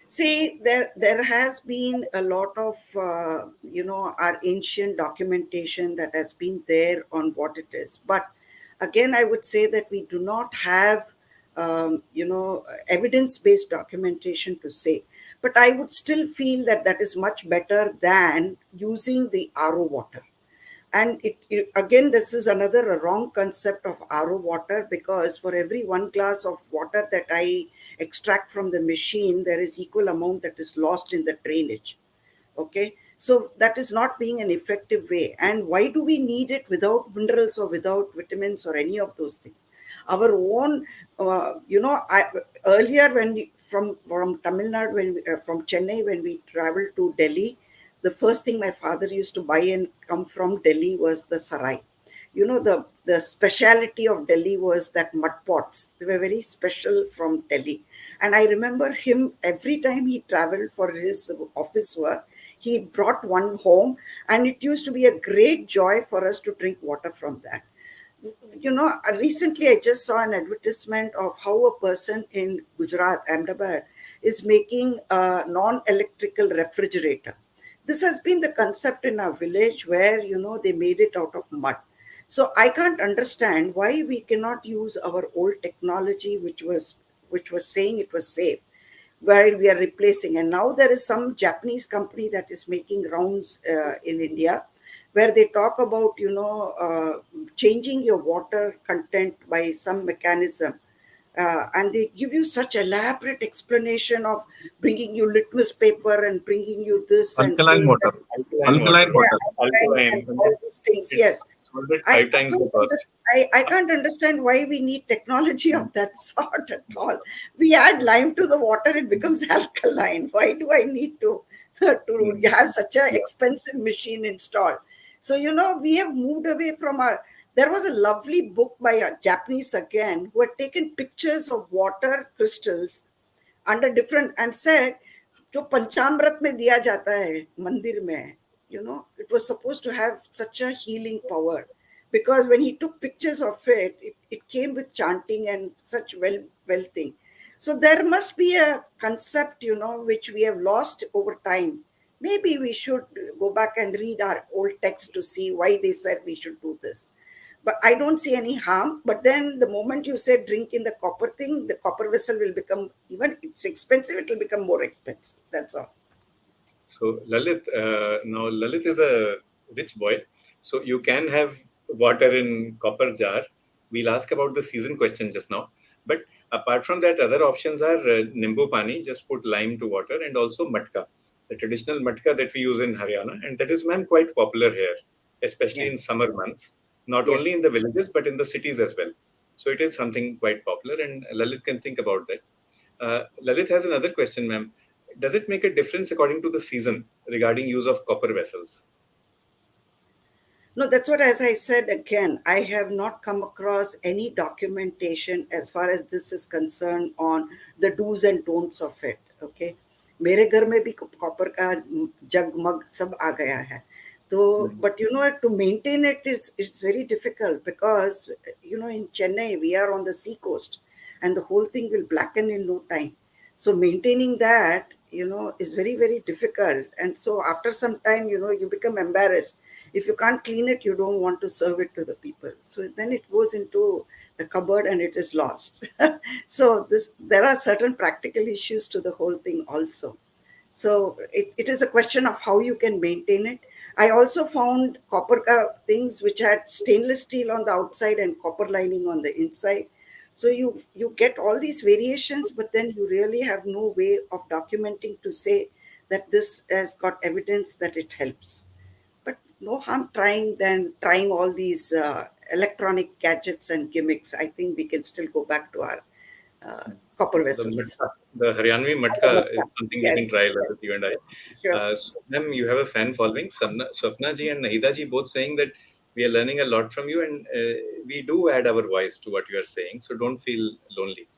See, there has been a lot of our ancient documentation that has been there on what it is. But again, I would say that we do not have evidence-based documentation to say. But I would still feel that that is much better than using the RO water. And again, this is another wrong concept of RO water, because for every 1 glass of water that I extract from the machine, there is equal amount that is lost in the drainage. Okay, so that is not being an effective way. And why do we need it without minerals or without vitamins or any of those things? Our own, earlier when from Tamil Nadu, from Chennai, when we traveled to Delhi, the first thing my father used to buy and come from Delhi was the sarai. The speciality of Delhi was that mud pots. They were very special from Delhi. And I remember him every time he traveled for his office work, he brought one home, and it used to be a great joy for us to drink water from that. Recently I just saw an advertisement of how a person in Gujarat, Ahmedabad, is making a non-electrical refrigerator. This has been the concept in our village where, they made it out of mud. So I can't understand why we cannot use our old technology, which was which was saying it was safe, where we are replacing. And now there is some Japanese company that is making rounds in India, where they talk about, changing your water content by some mechanism. And they give you such elaborate explanation of bringing you litmus paper and bringing you this and Alkaline saying that, water. Alkaline Alkaline water. water. and Alkaline. all these things. It's Yes. sold at I, five I, times the don't cost. I can't understand why we need technology of that sort at all. We add lime to the water, it becomes alkaline. Why do I need to Mm. have such an Yeah. expensive machine installed? So, we have moved away from our. There was a lovely book by a Japanese again who had taken pictures of water crystals under different and said जो पंचामृत में दिया जाता है मंदिर में, it was supposed to have such a healing power, because when he took pictures of it came with chanting and such well thing. So there must be a concept, which we have lost over time. Maybe we should go back and read our old text to see why they said we should do this. But I don't see any harm. But then the moment you say drink in the copper thing, the copper vessel will become, even it's expensive, it will become more expensive. That's all. So Lalit, now Lalit is a rich boy. So you can have water in copper jar. We'll ask about the season question just now. But apart from that, other options are nimbu pani. Just put lime to water, and also matka, the traditional matka that we use in Haryana, and that is, ma'am, quite popular here, especially Yeah. in summer months. Not only Yes. in the villages but in the cities as well. So it is something quite popular, and Lalit can think about that. Lalit has another question, ma'am. Does it make a difference according to the season regarding use of copper vessels? No, that's what, as I said again, I have not come across any documentation as far as this is concerned on the do's and don'ts of it. Okay. मेरे घर में भी copper का जग मग सब आ गया है. So, but to maintain it is it's very difficult, because in Chennai we are on the sea coast, and the whole thing will blacken in no time. So maintaining that is very very difficult, and so after some time you become embarrassed. If you can't clean it, you don't want to serve it to the people. So then it goes into the cupboard and it is lost. So there are certain practical issues to the whole thing also. So it is a question of how you can maintain it. I also found copper things which had stainless steel on the outside and copper lining on the inside. So you get all these variations, but then you really have no way of documenting to say that this has got evidence that it helps. But no harm trying all these electronic gadgets and gimmicks. I think we can still go back to our copper So vessels. the Haryanvi matka is something we can Yes, try, yes, Lalit, you and I. sure. So, ma'am, you have a fan following. Swapna ji and Nahida ji both saying that we are learning a lot from you, and we do add our voice to what you are saying. So don't feel lonely.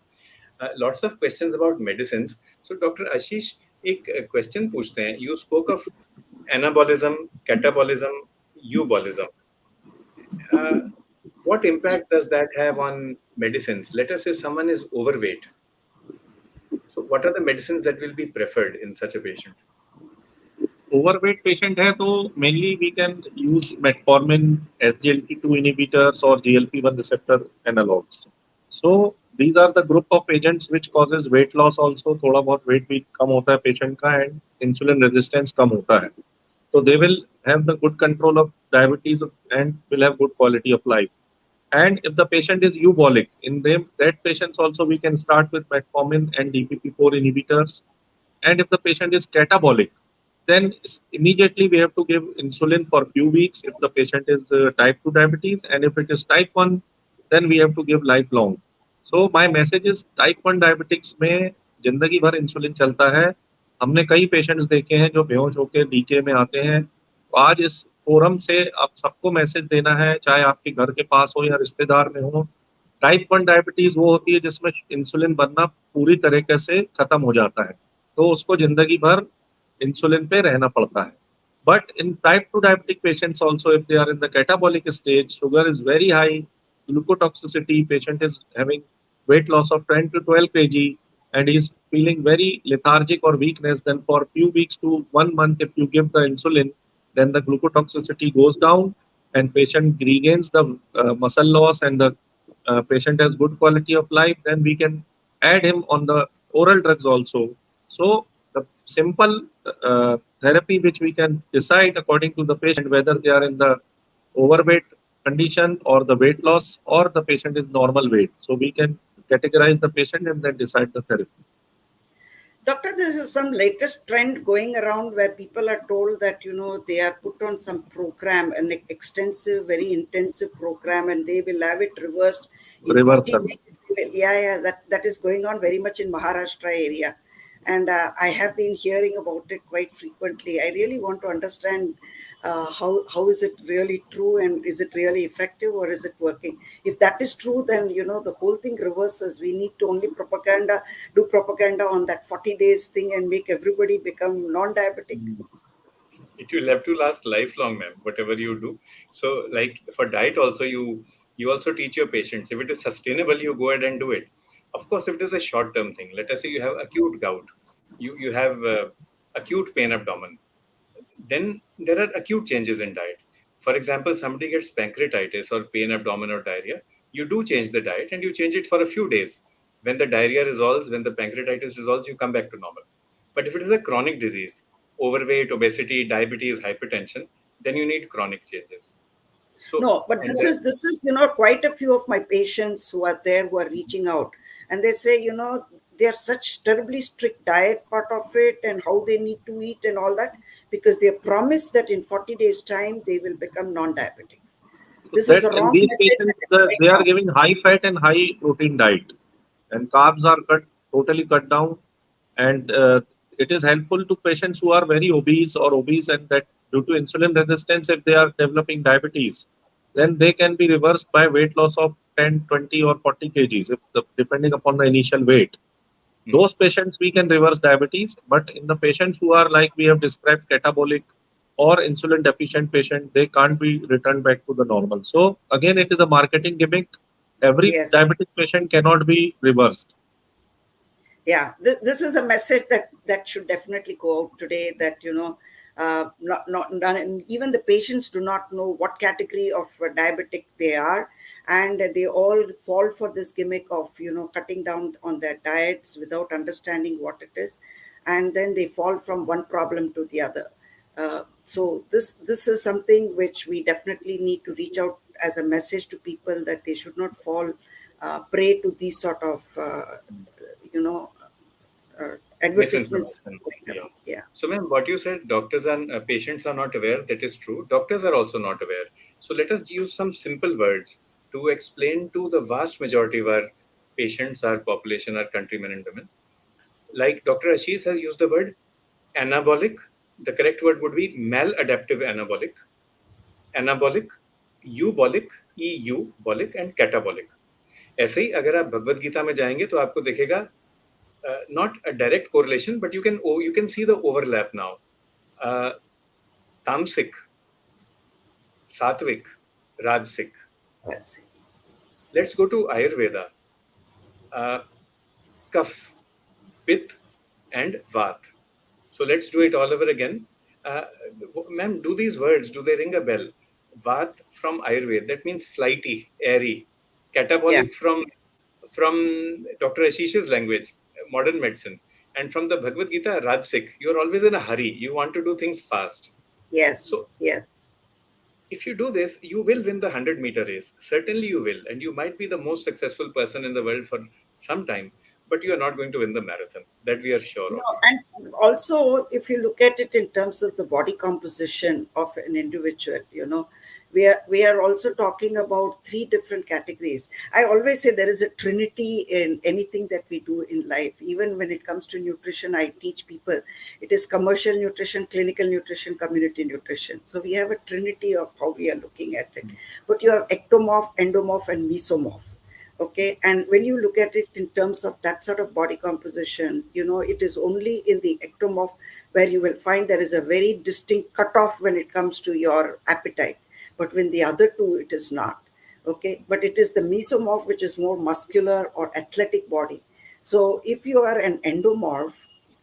Lots of questions about medicines. So, Dr. Ashish, एक question पूछते हैं. You spoke of anabolism, catabolism, eubolism. Uh, what impact does that have on medicines? Let us say someone is overweight. So, what are the medicines that will be preferred in such a patient? Overweight patient है तो mainly we can use metformin, SGLT2 inhibitors or GLP-1 receptor analogs. So these are the group of agents which causes weight loss also. थोड़ा बहुत weight भी कम होता है patient का and insulin resistance कम होता है. So they will have the good control of diabetes and will have good quality of life. And if the patient is eubolic, in them that patients also we can start with metformin and DPP4 inhibitors. And if the patient is catabolic, then immediately we have to give insulin for a few weeks if the patient is type 2 diabetes, and if it is type 1, then we have to give lifelong. So my message is type 1 diabetics में जिंदगी भर insulin चलता है. हमने कई patients देखे हैं जो बेहोश होकर डीके में आते हैं. तो आज इस फोरम से आप सबको मैसेज देना है, चाहे आपके घर के पास हो या रिश्तेदार में हो. टाइप 1 डायबिटीज वो होती है जिसमें इंसुलिन बनना पूरी तरीके से खत्म हो जाता है, तो उसको जिंदगी भर इंसुलिन पे रहना पड़ता है. But in type 2 diabetic patients also, if they are in the catabolic stage, sugar is very high, glucotoxicity, patient is having weight loss of 10 to 12 kg, and he is feeling very lethargic or weakness, then for a few weeks to 1 month, if you give the insulin, then the glucotoxicity goes down and patient regains the muscle loss, and the patient has good quality of life, then we can add him on the oral drugs also. So the simple therapy which we can decide according to the patient whether they are in the overweight condition or the weight loss or the patient is normal weight. So we can categorize the patient and then decide the therapy. Doctor, this is some latest trend going around where people are told that, they are put on some program, an extensive, very intensive program, and they will have it reversed in 40 Reversal. days. Yeah, that is going on very much in Maharashtra area. And I have been hearing about it quite frequently. I really want to understand how is it really true, and is it really effective, or is it working? If that is true, then the whole thing reverses. We need to only do propaganda on that 40 days thing and make everybody become non-diabetic. It will have to last lifelong, ma'am, whatever you do. So, like for diet also, you also teach your patients. If it is sustainable, you go ahead and do it. Of course, if it is a short-term thing, let us say you have acute gout, you have acute pain abdomen, then there are acute changes in diet. For example, somebody gets pancreatitis or pain abdomen or diarrhea, you do change the diet and you change it for a few days. When the diarrhea resolves, when the pancreatitis resolves, you come back to normal. But if it is a chronic disease, overweight, obesity, diabetes, hypertension, then you need chronic changes. So, No, but and this is quite a few of my patients who are there who are reaching out, and they say they are such terribly strict diet part of it, and how they need to eat and all that, because they promise that in 40 days time they will become non-diabetics. So This is that a in wrong these message that patients, is going they are out. giving high fat and high protein diet, and carbs are totally cut down. And it is helpful to patients who are very obese, and that due to insulin resistance, if they are developing diabetes, then they can be reversed by weight loss of 10, 20, or 40 kgs, depending upon the initial weight. hmm, Those patients we can reverse diabetes, but in the patients who are like we have described catabolic or insulin deficient patient, they can't be returned back to the normal. So again, it is a marketing gimmick. Every Yes. diabetic patient cannot be reversed. Yeah, this is a message that should definitely go out today, that not and even the patients do not know what category of diabetic they are, and they all fall for this gimmick of cutting down on their diets without understanding what it is, and then they fall from one problem to the other. So this is something which we definitely need to reach out as a message to people, that they should not fall prey to these sort of you know advertisements misinformation. going Yeah. around. Yeah. So, ma'am, what you said, doctors and patients are not aware, that is true. Doctors are also not aware. So, let us use some simple words to explain to the vast majority of our patients, our population, our countrymen and women. Like Dr. Ashish has used the word anabolic, the correct word would be maladaptive anabolic, anabolic, eubolic, eubolic and catabolic. ऐसे ही अगर आप भगवत गीता में जाएंगे तो आपको दिखेगा not a direct correlation, but you can see the overlap now. Uh, Tamasic, Sattvic, Rajasic. That's it. Let's go to Ayurveda. Uh, Kaph, Pith, and Vat. So let's do it all over again. Uh, Ma'am, do these words, do they ring a bell? Vat from Ayurveda, that means flighty, airy. Yeah. Catabolic from Dr. Ashish's language, modern medicine. And from the Bhagavad Gita, Rajasic, you're always in a hurry. You want to do things fast. Yes. So Yes. if you do this, you will win the 100-meter race. Certainly you will. And you might be the most successful person in the world for some time, but you are not going to win the marathon. That we are sure No, of. and also, if you look at it in terms of the body composition of an individual, we are also talking about three different categories. I always say there is a trinity in anything that we do in life. Even when it comes to nutrition, I teach people it is commercial nutrition, clinical nutrition, community nutrition. So we have a trinity of how we are looking at it. But you have ectomorph, endomorph, and mesomorph. Okay, and when you look at it in terms of that sort of body composition, it is only in the ectomorph where you will find there is a very distinct cutoff when it comes to your appetite, but when the other two it is not. Okay, but it is the mesomorph which is more muscular or athletic body. So if you are an endomorph,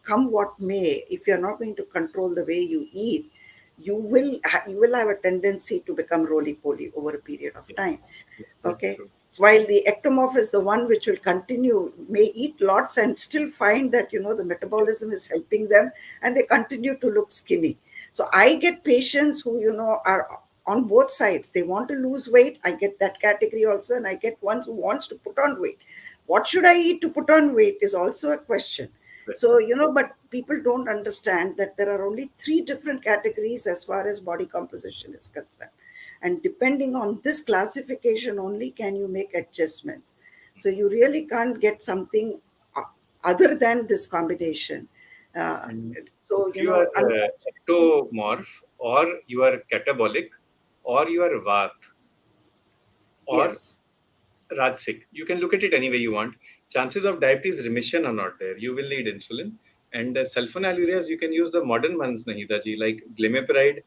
come what may, if you are not going to control the way you eat, you will have a tendency to become roly poly over a period of Yeah, time. that's Okay. true. while the ectomorph is the one which will continue, may eat lots and still find that the metabolism is helping them, and they continue to look skinny. So I get patients who are on both sides. They want to lose weight, I get that category also, and I get ones who wants to put on weight. What should I eat to put on weight is also a question. So but people don't understand that there are only three different categories as far as body composition is concerned, and depending on this classification only can you make adjustments. So you really can't get something other than this combination. uh, And so if you are ectomorph, or you are catabolic, or you are Vat, or yes, Rajsik, you can look at it any way you want. Chances of diabetes remission are not there. You will need insulin. And the sulfonylureas, you can use the modern ones, Nahida ji, like glimepiride,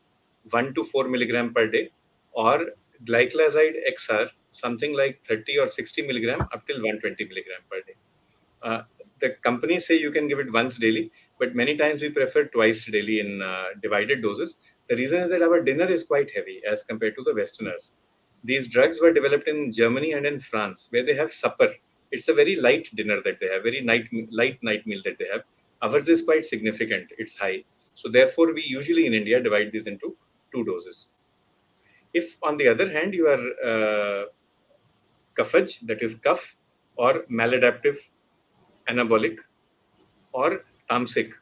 1 to 4 milligram per day, or glyclazide XR, something like 30 or 60 milligram up till 120 milligram per day. The companies say you can give it once daily, but many times we prefer twice daily in divided doses. The reason is that our dinner is quite heavy as compared to the Westerners. These drugs were developed in Germany and in France, where they have supper. It's a very light dinner that they have, very light night meal that they have. Ours is quite significant. It's high. So therefore, we usually in India divide these into two doses. If on the other hand you are kaphaj, that is cough, or maladaptive, anabolic, or tamasic,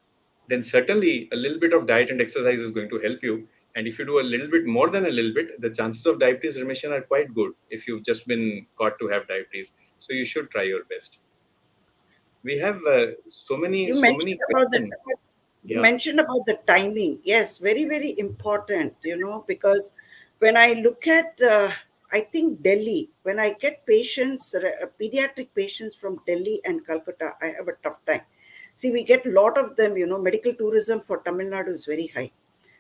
then certainly a little bit of diet and exercise is going to help you. And if you do a little bit more than a little bit, the chances of diabetes remission are quite good if you've just been caught to have diabetes. So you should try your best. We have you so many mentioned about the questions. you Yeah. mentioned about the timing. Yes, very, very important, because when I look at, I think Delhi, when I get patients, pediatric patients from Delhi and Calcutta, I have a tough time. See, we get a lot of them, medical tourism for Tamil Nadu is very high.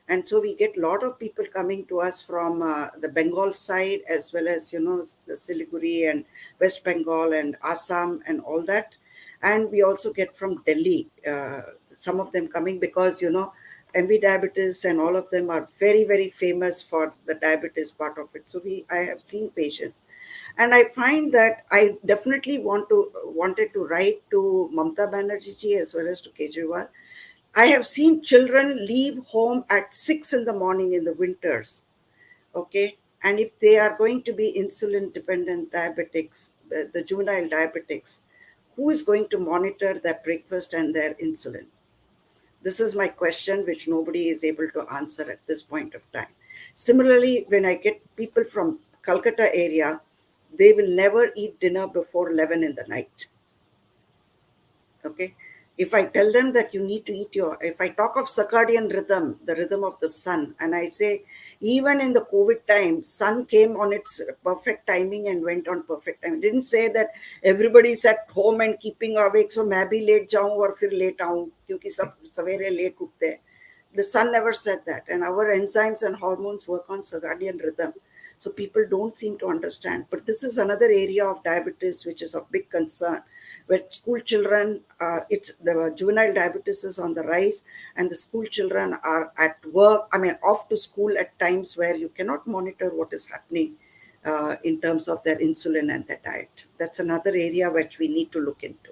And so we get a lot of people coming to us from the Bengal side, as well as, the Siliguri and West Bengal and Assam and all that. And we also get from Delhi, some of them coming because, MV diabetes and all of them are very, very famous for the diabetes part of it. So I have seen patients. And I find that I definitely wanted to write to Mamta Banerjee ji as well as to Kejriwal. I have seen children leave home at 6 in the morning in the winters. Okay. And if they are going to be insulin dependent diabetics, the juvenile diabetics, who is going to monitor their breakfast and their insulin? This is my question, which nobody is able to answer at this point of time. Similarly, when I get people from Calcutta area, they will never eat dinner before 11 in the night. Okay. If I tell them that you need to eat if I talk of circadian rhythm, the rhythm of the sun, and I say even in the COVID time, sun came on its perfect timing and went on perfect time. It didn't say that everybody's at home and keeping awake, so मैं भी late जाऊं और फिर late आऊं क्योंकि सब सवेरे late उठते हैं. The sun never said that. And our enzymes and hormones work on circadian rhythm. So people don't seem to understand. But this is another area of diabetes which is of big concern. Where school children, it's the juvenile diabetes is on the rise, and the school children are at work. I mean, off to school at times where you cannot monitor what is happening in terms of their insulin and their diet. That's another area which we need to look into.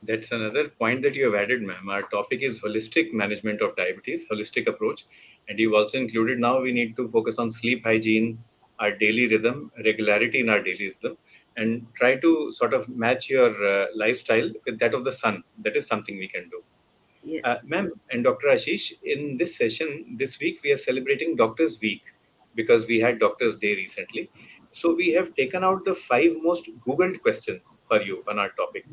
That's another point that you have added, ma'am. Our topic is holistic management of diabetes, holistic approach. And you've also included now we need to focus on sleep hygiene, our daily rhythm, regularity in our daily rhythm, and try to sort of match your lifestyle with that of the sun. That is something we can do. Yeah. Ma'am and Dr. Ashish, in this session, this week, we are celebrating Doctors Week because we had Doctors Day recently. So we have taken out the 5 most Googled questions for you on our topic.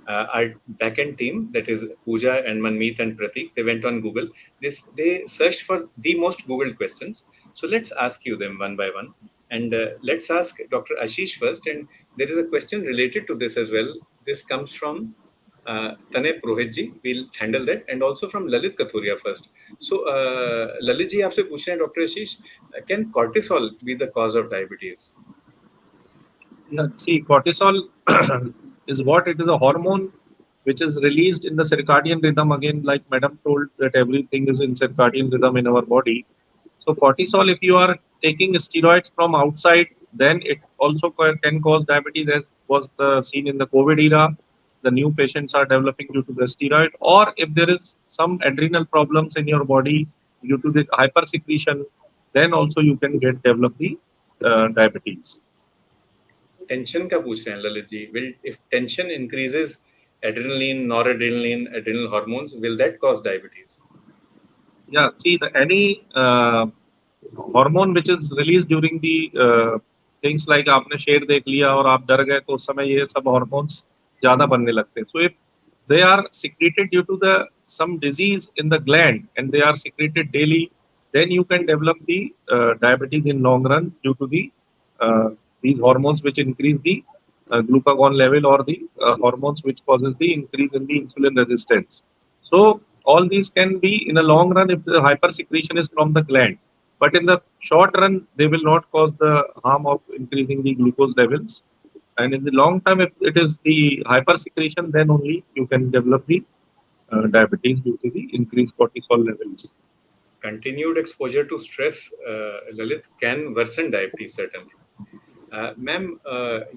Our backend team, that is Pooja and Manmeet and Pratik, they went on Google. They searched for the most Googled questions. So let's ask you them one by one. And let's ask Dr. Ashish first. And there is a question related to this as well. This comes from Tanay Prohitji. We'll handle that. And also from Lalit Kathuria first. So Lalit ji, aapse पूछ रहे हैं, Dr. Ashish, can cortisol be the cause of diabetes? Yeah, see, cortisol is what? It is a hormone which is released in the circadian rhythm. Again, like Madam told, that everything is in circadian rhythm in our body. So cortisol, if you are taking steroids from outside, then it also can cause diabetes, as was seen in the COVID era. The new patients are developing due to the steroid, or if there is some adrenal problems in your body due to the hypersecretion, then also you can get develop the diabetes. Tension का पूछ रहे हैं Lalit ji. Will if tension increases adrenaline, noradrenaline, adrenal hormones, will that cause diabetes? Yeah, see, any hormone which is release during the things like आपने शेर देख लिया और आप डर गए तो उस समय ये सब हार्मोन्स ज्यादा बनने लगते हैं. So if they are secreted due to the some disease in the gland and they are secreted daily, then you can develop the diabetes in long run due to the these hormones which increase the glucagon level, or the hormones which causes the increase in the insulin resistance. So all these can be in a long run if the hypersecretion is from the gland, but in the short run they will not cause the harm of increasing the glucose levels. And in the long term, if it is the hypersecretion, then only you can develop the diabetes due to the increased cortisol levels. Continued exposure to stress, Lalit, can worsen diabetes, certainly. Ma'am,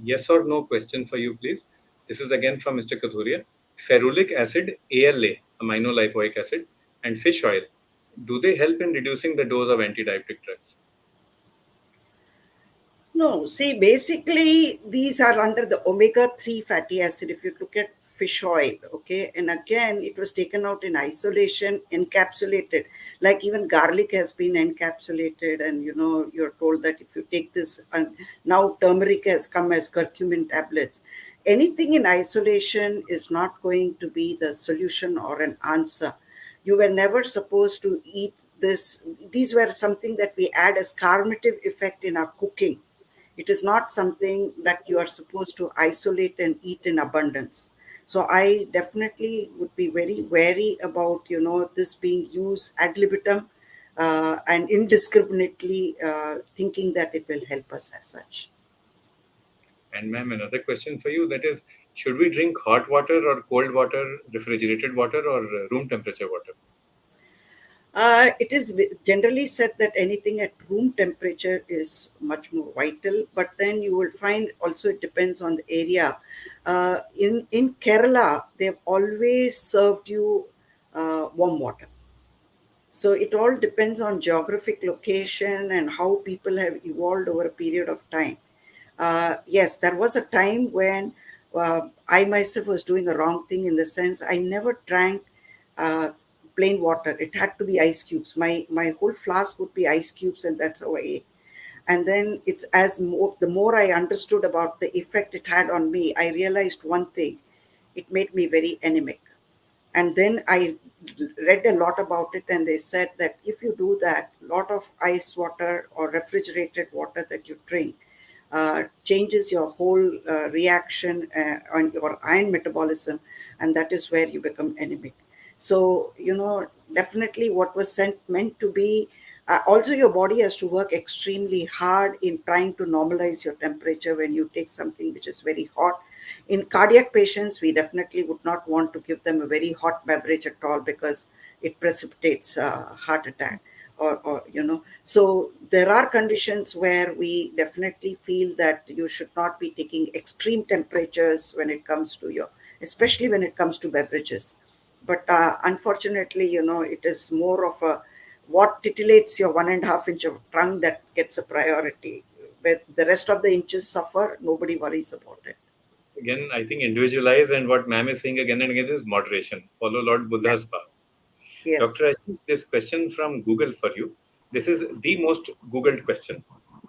yes or no question for you, please. This is again from Mr. Kathuria. Ferulic acid, ALA, aminolipoic acid, and fish oil, do they help in reducing the dose of anti-diabetic drugs? No, see, basically, these are under the omega-3 fatty acid. If you look at fish oil, okay, and again, it was taken out in isolation, encapsulated. Like even garlic has been encapsulated, and you're told that if you take this, and now turmeric has come as curcumin tablets. Anything in isolation is not going to be the solution or an answer. You were never supposed to eat this. These were something that we add as carminative effect in our cooking. It is not something that you are supposed to isolate and eat in abundance. So I definitely would be very wary about this being used ad libitum and indiscriminately thinking that it will help us as such. And ma'am, another question for you, that is, should we drink hot water or cold water, refrigerated water or room temperature water? It is generally said that anything at room temperature is much more vital, but then you will find also it depends on the area. In Kerala, they've always served you warm water. So it all depends on geographic location and how people have evolved over a period of time. Yes, there was a time when I myself was doing a wrong thing, in the sense I never drank uh, plain water. It had to be ice cubes. My whole flask would be ice cubes, and that's how I ate. And then it's the more I understood about the effect it had on me, I realized one thing: it made me very anemic. And then I read a lot about it, and they said that if you do that, a lot of ice water or refrigerated water that you drink changes your whole reaction on your iron metabolism, and that is where you become anemic. So definitely what was meant to be, also your body has to work extremely hard in trying to normalize your temperature when you take something which is very hot. In cardiac patients, we definitely would not want to give them a very hot beverage at all, because it precipitates heart attack. So there are conditions where we definitely feel that you should not be taking extreme temperatures when it comes to especially when it comes to beverages. But unfortunately, it is more of a what titillates your 1.5 inch of tongue that gets a priority. But the rest of the inches suffer, nobody worries about it. Again, I think individualize, and what ma'am is saying again and again is moderation. Follow Lord Buddha's path. Yes. Dr. Ashish, this question from Google for you. This is the most Googled question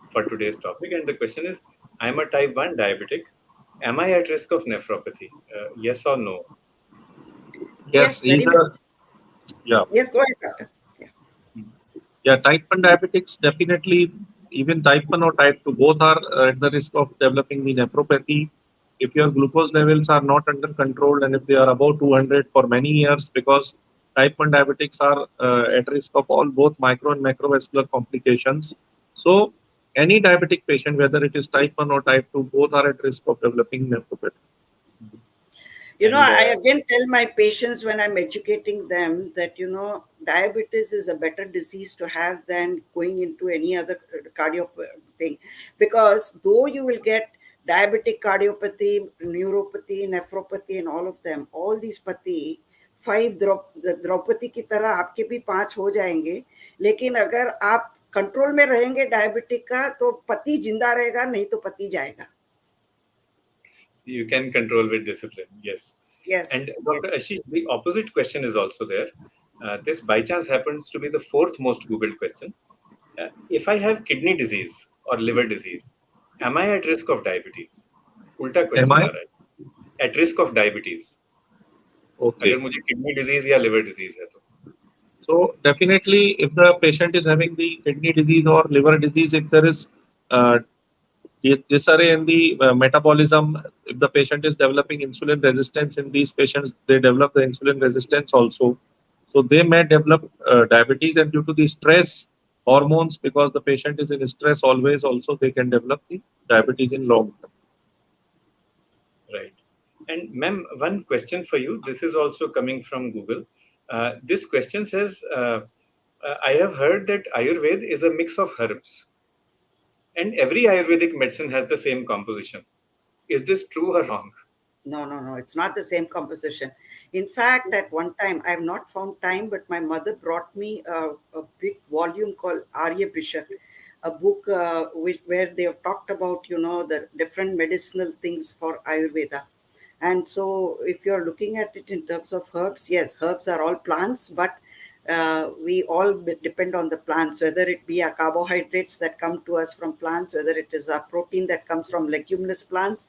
for today's topic. And the question is, I'm a type 1 diabetic. Am I at risk of nephropathy? Yes or no? Yes, Very much. yeah. Yes, go ahead, doctor. Yeah, type 1 diabetics definitely, even type 1 or type 2, both are at the risk of developing the nephropathy. If your glucose levels are not under control and if they are above 200 for many years, because type 1 diabetics are at risk of all both micro and macrovascular complications. So any diabetic patient, whether it is type 1 or type 2, both are at risk of developing nephropathy. And I again tell my patients when I'm educating them that, diabetes is a better disease to have than going into any other cardio thing. Because though you will get diabetic cardiopathy, neuropathy, nephropathy, and all of them, all these पति 5 द्रौपदी की तरह आपके भी 5 हो जाएंगे, लेकिन अगर आप कंट्रोल में रहेंगे डायबिटिक का तो पति जिंदा रहेगा, नहीं तो पति जाएगा. you can control with discipline. Yes. And Yes, yes. Dr. Ashish, the opposite question is also there. This by chance happens to be the fourth most Googled question. If I have kidney disease or liver disease, am I at risk of diabetes? उल्टा Am question I? आ रहा है. At risk of diabetes. Okay. अगर मुझे kidney disease या liver disease है तो. So definitely, if the patient is having the kidney disease or liver disease, if there is uh, disarray in the metabolism, if the patient is developing insulin resistance in these patients, they develop the insulin resistance also. So they may develop diabetes, and due to the stress hormones, because the patient is in stress always, also they can develop the diabetes in long term. Right. And ma'am, one question for you. This is also coming from Google. This question says, I have heard that Ayurveda is a mix of herbs, and every Ayurvedic medicine has the same composition. Is this true or wrong? No, no, no. It's not the same composition. In fact, at one time, I have not found time, but my mother brought me a big volume called Arya Bishak, a book where they have talked about, the different medicinal things for Ayurveda. And so, if you're looking at it in terms of herbs, yes, herbs are all plants, but we all depend on the plants, whether it be our carbohydrates that come to us from plants, whether it is our protein that comes from leguminous plants,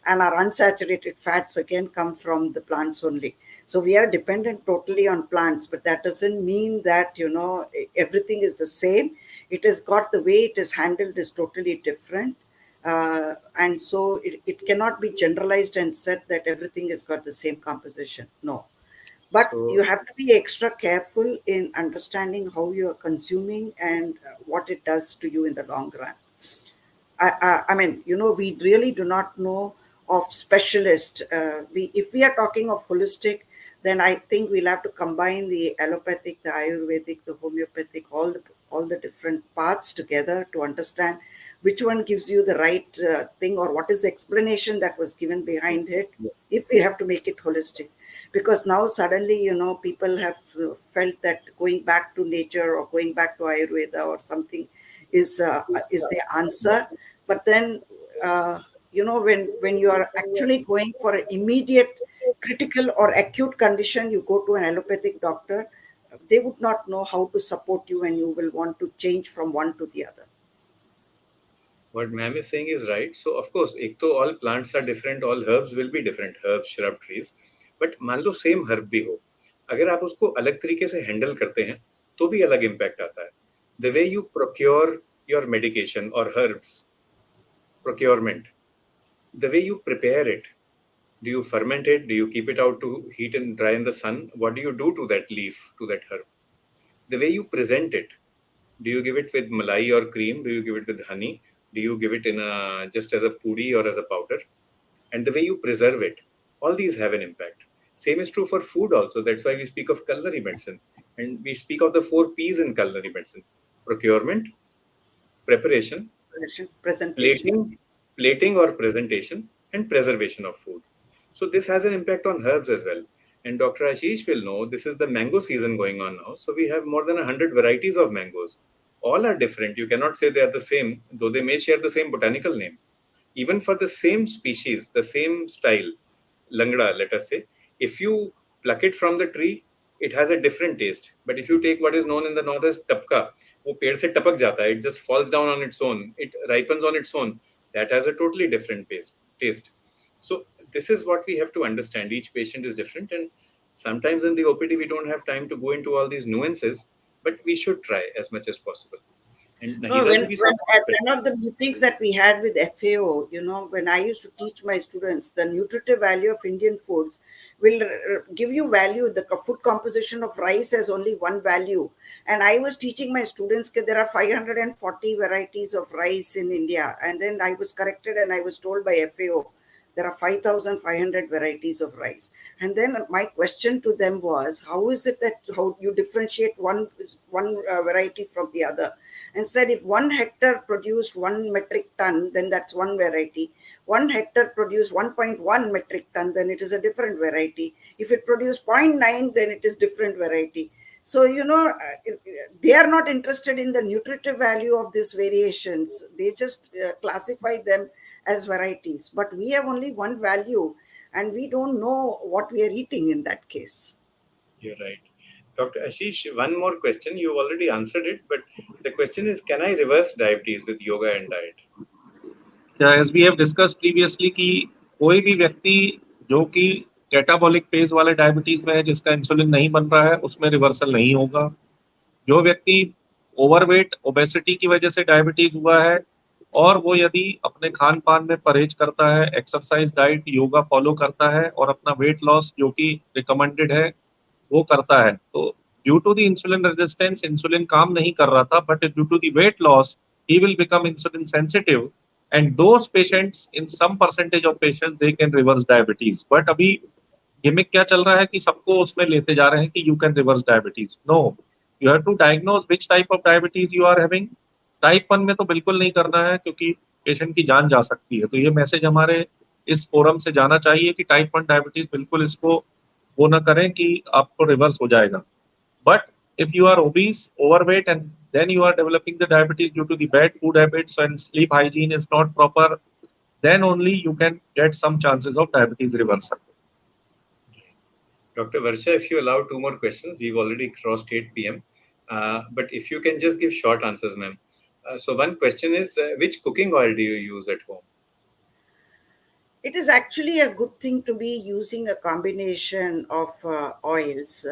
and our unsaturated fats again come from the plants only. So we are dependent totally on plants, but that doesn't mean that everything is the same. It has got the way it is handled is totally different. And so it cannot be generalized and said that everything has got the same composition. No, but So, you have to be extra careful in understanding how you are consuming and what it does to you in the long run. I mean, we really do not know of specialists. If we are talking of holistic, then I think we'll have to combine the allopathic, the Ayurvedic, the homeopathic, all the different parts together to understand which one gives you the right thing, or what is the explanation that was given behind it. If we have to make it holistic, because now suddenly people have felt that going back to nature or going back to Ayurveda or something is the answer. But then when you are actually going for an immediate critical or acute condition, you go to an allopathic doctor. They would not know how to support you, and you will want to change from one to the other. what ma'am is saying is right. So, of course, एक तो all plants are different, all herbs will be different, herbs, shrub, trees. But मान लो same herb भी हो, अगर आप उसको अलग तरीके से handle करते हैं, तो भी अलग impact आता है. The way you procure your medication or herbs, procurement, the way you prepare it, do you ferment it? Do you keep it out to heat and dry in the sun? What do you do to that leaf, to that herb? The way you present it, do you give it with malai or cream? Do you give it with honey? Do you give it in a just as a puri or as a powder? And the way you preserve it, all these have an impact. Same is true for food also. That's why we speak of culinary medicine, and we speak of the 4 P's in culinary medicine: procurement, preparation, Presentation. plating or presentation, and preservation of food. So this has an impact on herbs as well. And Dr. Ashish will know this is the mango season going on now. So we have more than 100 varieties of mangoes. All are different. You cannot say they are the same, though they may share the same botanical name. Even for the same species, the same style, langda, let us say, if you pluck it from the tree, it has a different taste. But if you take what is known in the north as tapka, वो पेड़ से टपक जाता है, it just falls down on its own, it ripens on its own, that has a totally different taste. So this is what we have to understand. Each patient is different, and sometimes in the OPD we don't have time to go into all these nuances, but we should try as much as possible. And No, Nahida ji bhi at one of the meetings that we had with FAO, when I used to teach my students, the nutritive value of Indian foods will give you value. The food composition of rice has only one value. And I was teaching my students that there are 540 varieties of rice in India. And then I was corrected and I was told by FAO, There are 5,500 varieties of rice. And then my question to them was, how is it that how you differentiate one variety from the other? And said, if 1 hectare produced 1 metric ton, then that's one variety. 1 hectare produced 1.1 metric ton, then it is a different variety. If it produced zero point 0.9, then it is different variety. So, they are not interested in the nutritive value of these variations. They just classify them as varieties. But we have only one value, and we don't know what we are eating in that case. You're right. Dr. Ashish, one more question. You already answered it, but the question is, can I reverse diabetes with yoga and diet? As we have discussed previously कि कोई भी व्यक्ति जो कि catabolic phase वाले diabetes में है, जिसका इंसुलिन नहीं बन रहा है, उसमें रिवर्सल नहीं होगा. जो व्यक्ति ओवरवेट ओबेसिटी की वजह से डायबिटीज हुआ है और वो यदि अपने खान पान में परहेज करता है, एक्सरसाइज, डाइट, योगा फॉलो करता है और अपना वेट लॉस जो कि रिकमेंडेड है वो करता है, तो due to the insulin resistance insulin काम नहीं कर रहा था, but due to the weight loss he will become insulin sensitive, and those patients, in some percentage of patients, they can reverse diabetes. But अभी गिमिक क्या चल रहा है कि सबको उसमें लेते जा रहे हैं कि you can reverse diabetes. No, you have to diagnose which type of diabetes you are having. Type 1 में तो बिल्कुल नहीं करना है क्योंकि पेशेंट की जान जा सकती है. तो ये मैसेज हमारे इस फोरम से जाना चाहिए कि टाइप 1 डायबिटीज बिल्कुल इसको वो ना करें कि आपको रिवर्स हो जाएगा. But if you are obese, overweight, and then you are developing the diabetes due to the bad food habits and sleep hygiene is not proper, then only you can get some chances of diabetes reversal. Dr. Varsha, if you allow 2 more questions, we've already crossed 8 p.m. But if you can just give short answers, ma'am. So one question is, which cooking oil do you use at home? It is actually a good thing to be using a combination of oils.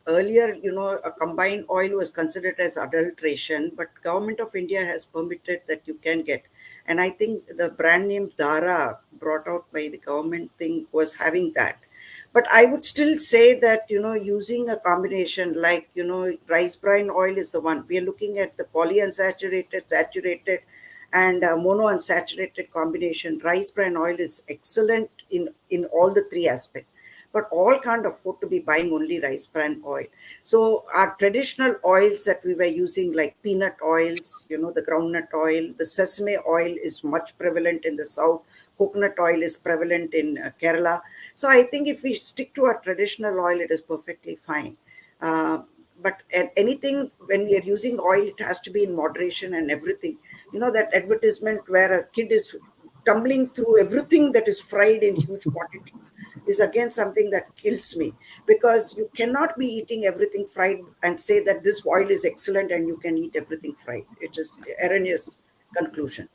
Earlier, a combined oil was considered as adulteration, but Government of India has permitted that you can get. And I think the brand name Dara, brought out by the government thing, was having that. But I would still say that, using a combination like, rice bran oil is the one. We are looking at the polyunsaturated, saturated, and monounsaturated combination. Rice bran oil is excellent in all the three aspects, but all can't afford to be buying only rice bran oil. So our traditional oils that we were using, like peanut oils, the groundnut oil, the sesame oil is much prevalent in the south. Coconut oil is prevalent in Kerala. So I think if we stick to our traditional oil, it is perfectly fine. But anything, when we are using oil, it has to be in moderation and everything. That advertisement where a kid is tumbling through everything that is fried in huge quantities is again something that kills me, because you cannot be eating everything fried and say that this oil is excellent and you can eat everything fried. It is erroneous conclusion.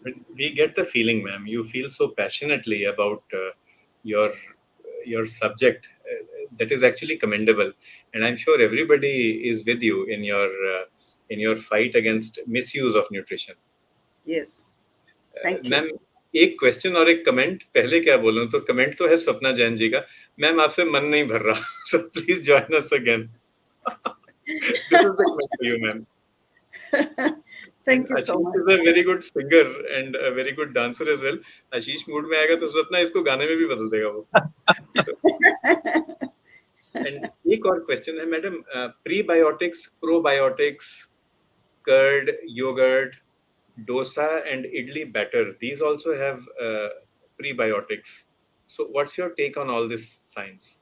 But we get the feeling, ma'am, you feel so passionately about your your subject. That is actually commendable, and I'm sure everybody is with you in your fight against misuse of nutrition. Yes. Thank you. Ma'am, एक question और एक comment. पहले क्या बोलूं, तो comment तो है स्वप्ना जैन जी का. मैम, आपसे मन नहीं भर रहा, so please join us again. This is the comment for you, ma'am. Thank you so Ashish much. is a very good singer and a very good dancer as well. Ashish mood में आएगा तो स्वप्ना इसको गाने में भी बदल देगा वो. And एक और क्वेश्चन है madam, prebiotics, probiotics, curd, yoghurt, dosa and idli batter, these also have prebiotics. So what's your take on all this science?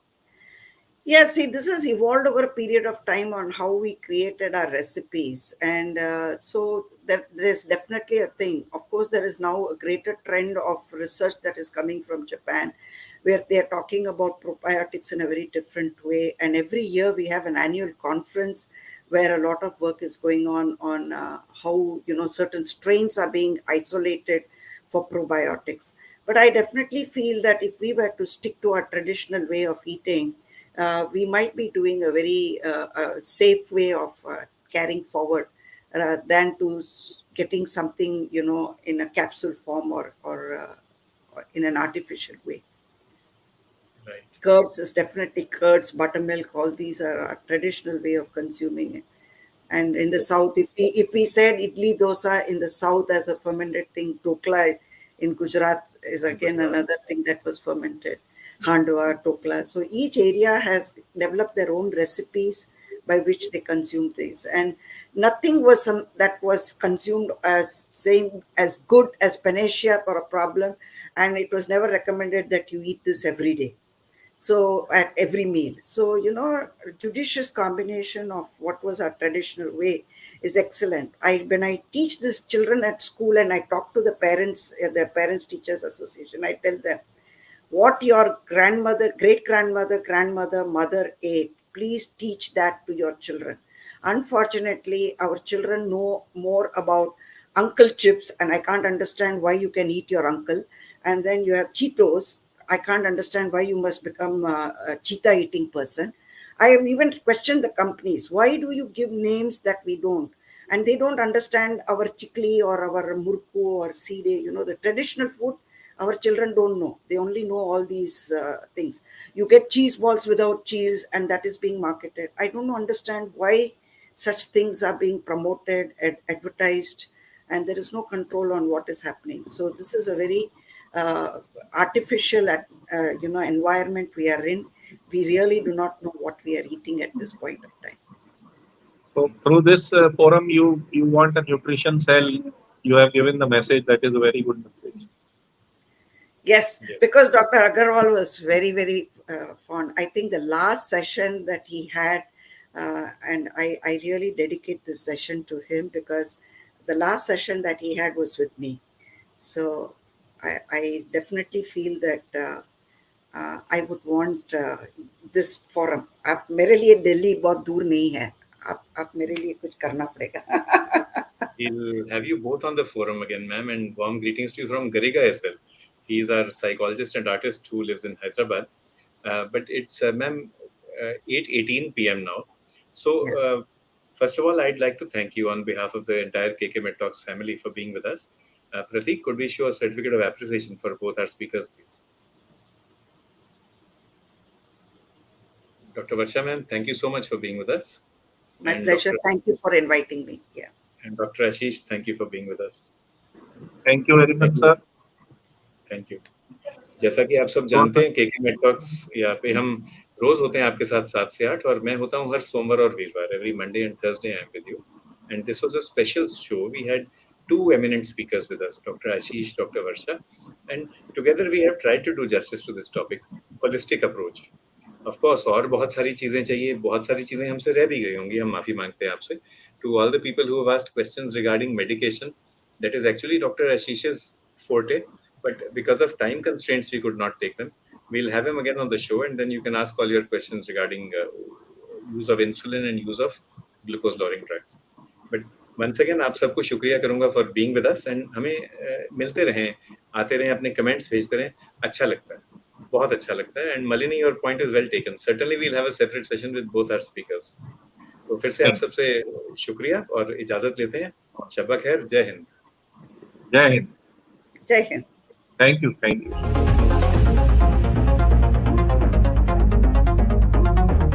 Yeah, see, this has evolved over a period of time on how we created our recipes. And so there's definitely a thing. Of course, there is now a greater trend of research that is coming from Japan, where they're talking about probiotics in a very different way. And every year we have an annual conference where a lot of work is going on how, certain strains are being isolated for probiotics. But I definitely feel that if we were to stick to our traditional way of eating, we might be doing a very safe way of carrying forward, than to getting something, in a capsule form or in an artificial way. Right. Curds is definitely curds, buttermilk, all these are our traditional way of consuming it. And in the south, if we said idli dosa in the south as a fermented thing, dokla in Gujarat is again another thing that was fermented. Handwa, Tokla. So each area has developed their own recipes by which they consume things, and nothing was that was consumed as saying as good as panacea for a problem, and it was never recommended that you eat this every day, so at every meal. So a judicious combination of what was our traditional way is excellent. When I teach these children at school and I talk to the parents, the parents teachers association, I tell them, what your grandmother, great grandmother, grandmother, mother ate, please teach that to your children. Unfortunately, our children know more about uncle chips, and I can't understand why you can eat your uncle. And then you have Cheetos. I can't understand why you must become a cheetah eating person. I have even questioned the companies. Why do you give names that we don't? And they don't understand our chikli or our murku or side, the traditional food. Our children don't know. They only know all these things. You get cheese balls without cheese, and that is being marketed. I don't understand why such things are being promoted, advertised, and there is no control on what is happening. So this is a very artificial, environment we are in. We really do not know what we are eating at this point of time. So through this forum, you want a nutrition cell. You have given the message that is a very good message. Yes, Yeah. because Dr. Agarwal was very, very fond. I think the last session that he had, and I really dedicate this session to him, because the last session that he had was with me. So I definitely feel that I would want this forum. आप मेरे लिए दिल्ली बहुत दूर नहीं है. आप मेरे लिए कुछ करना पड़ेगा. We'll have you both on the forum again, ma'am, and warm greetings to you from Gariga as well. He's our psychologist and artist who lives in Hyderabad. But it's, ma'am, 8:18 p.m. now. So, first of all, I'd like to thank you on behalf of the entire KK Med Talks family for being with us. Pratik, could we show a certificate of appreciation for both our speakers, please? Dr. Varsha, ma'am, thank you so much for being with us. My And pleasure. Dr. Thank you for inviting me. Yeah. And Dr. Ashish, thank you for being with us. Thank you very much, sir. Thank you. जैसा कि आप सब जानते हैं, KK made talks यहाँ पे हम रोज होते हैं आपके साथ 7 से 8, और मैं होता हूँ हर सोमवार और वीरवार. Every Monday and Thursday I am with you, and this was a special show. वी हैड two eminent speakers with us, Dr. Ashish, Dr. Varsha, and together we have tried to do justice to this topic, holistic approach. Of course, और बहुत सारी चीजें चाहिए, बहुत सारी चीजें हमसे रह भी गई होंगी, हम माफी मांगते हैं आपसे. To all the people who have asked questions regarding medication, that is actually Dr. Ashish's forte, but because of time constraints, we could not take them. We'll have him again on the show, and then you can ask all your questions regarding use of insulin and use of glucose lowering drugs. But once again, आप सबको शुक्रिया करूंगा for being with us, and हमें मिलते रहें, आते रहें, अपने कमेंट्स भेजते रहें. अच्छा लगता है, बहुत अच्छा लगता है. And Malini, your point is well taken. Certainly we'll have a separate session with both our speakers. तो फिर से आप सबसे शुक्रिया और इजाजत लेते हैं. शब्बा खैर, जय हिंद. जय Hind. Jai Hind. Thank you.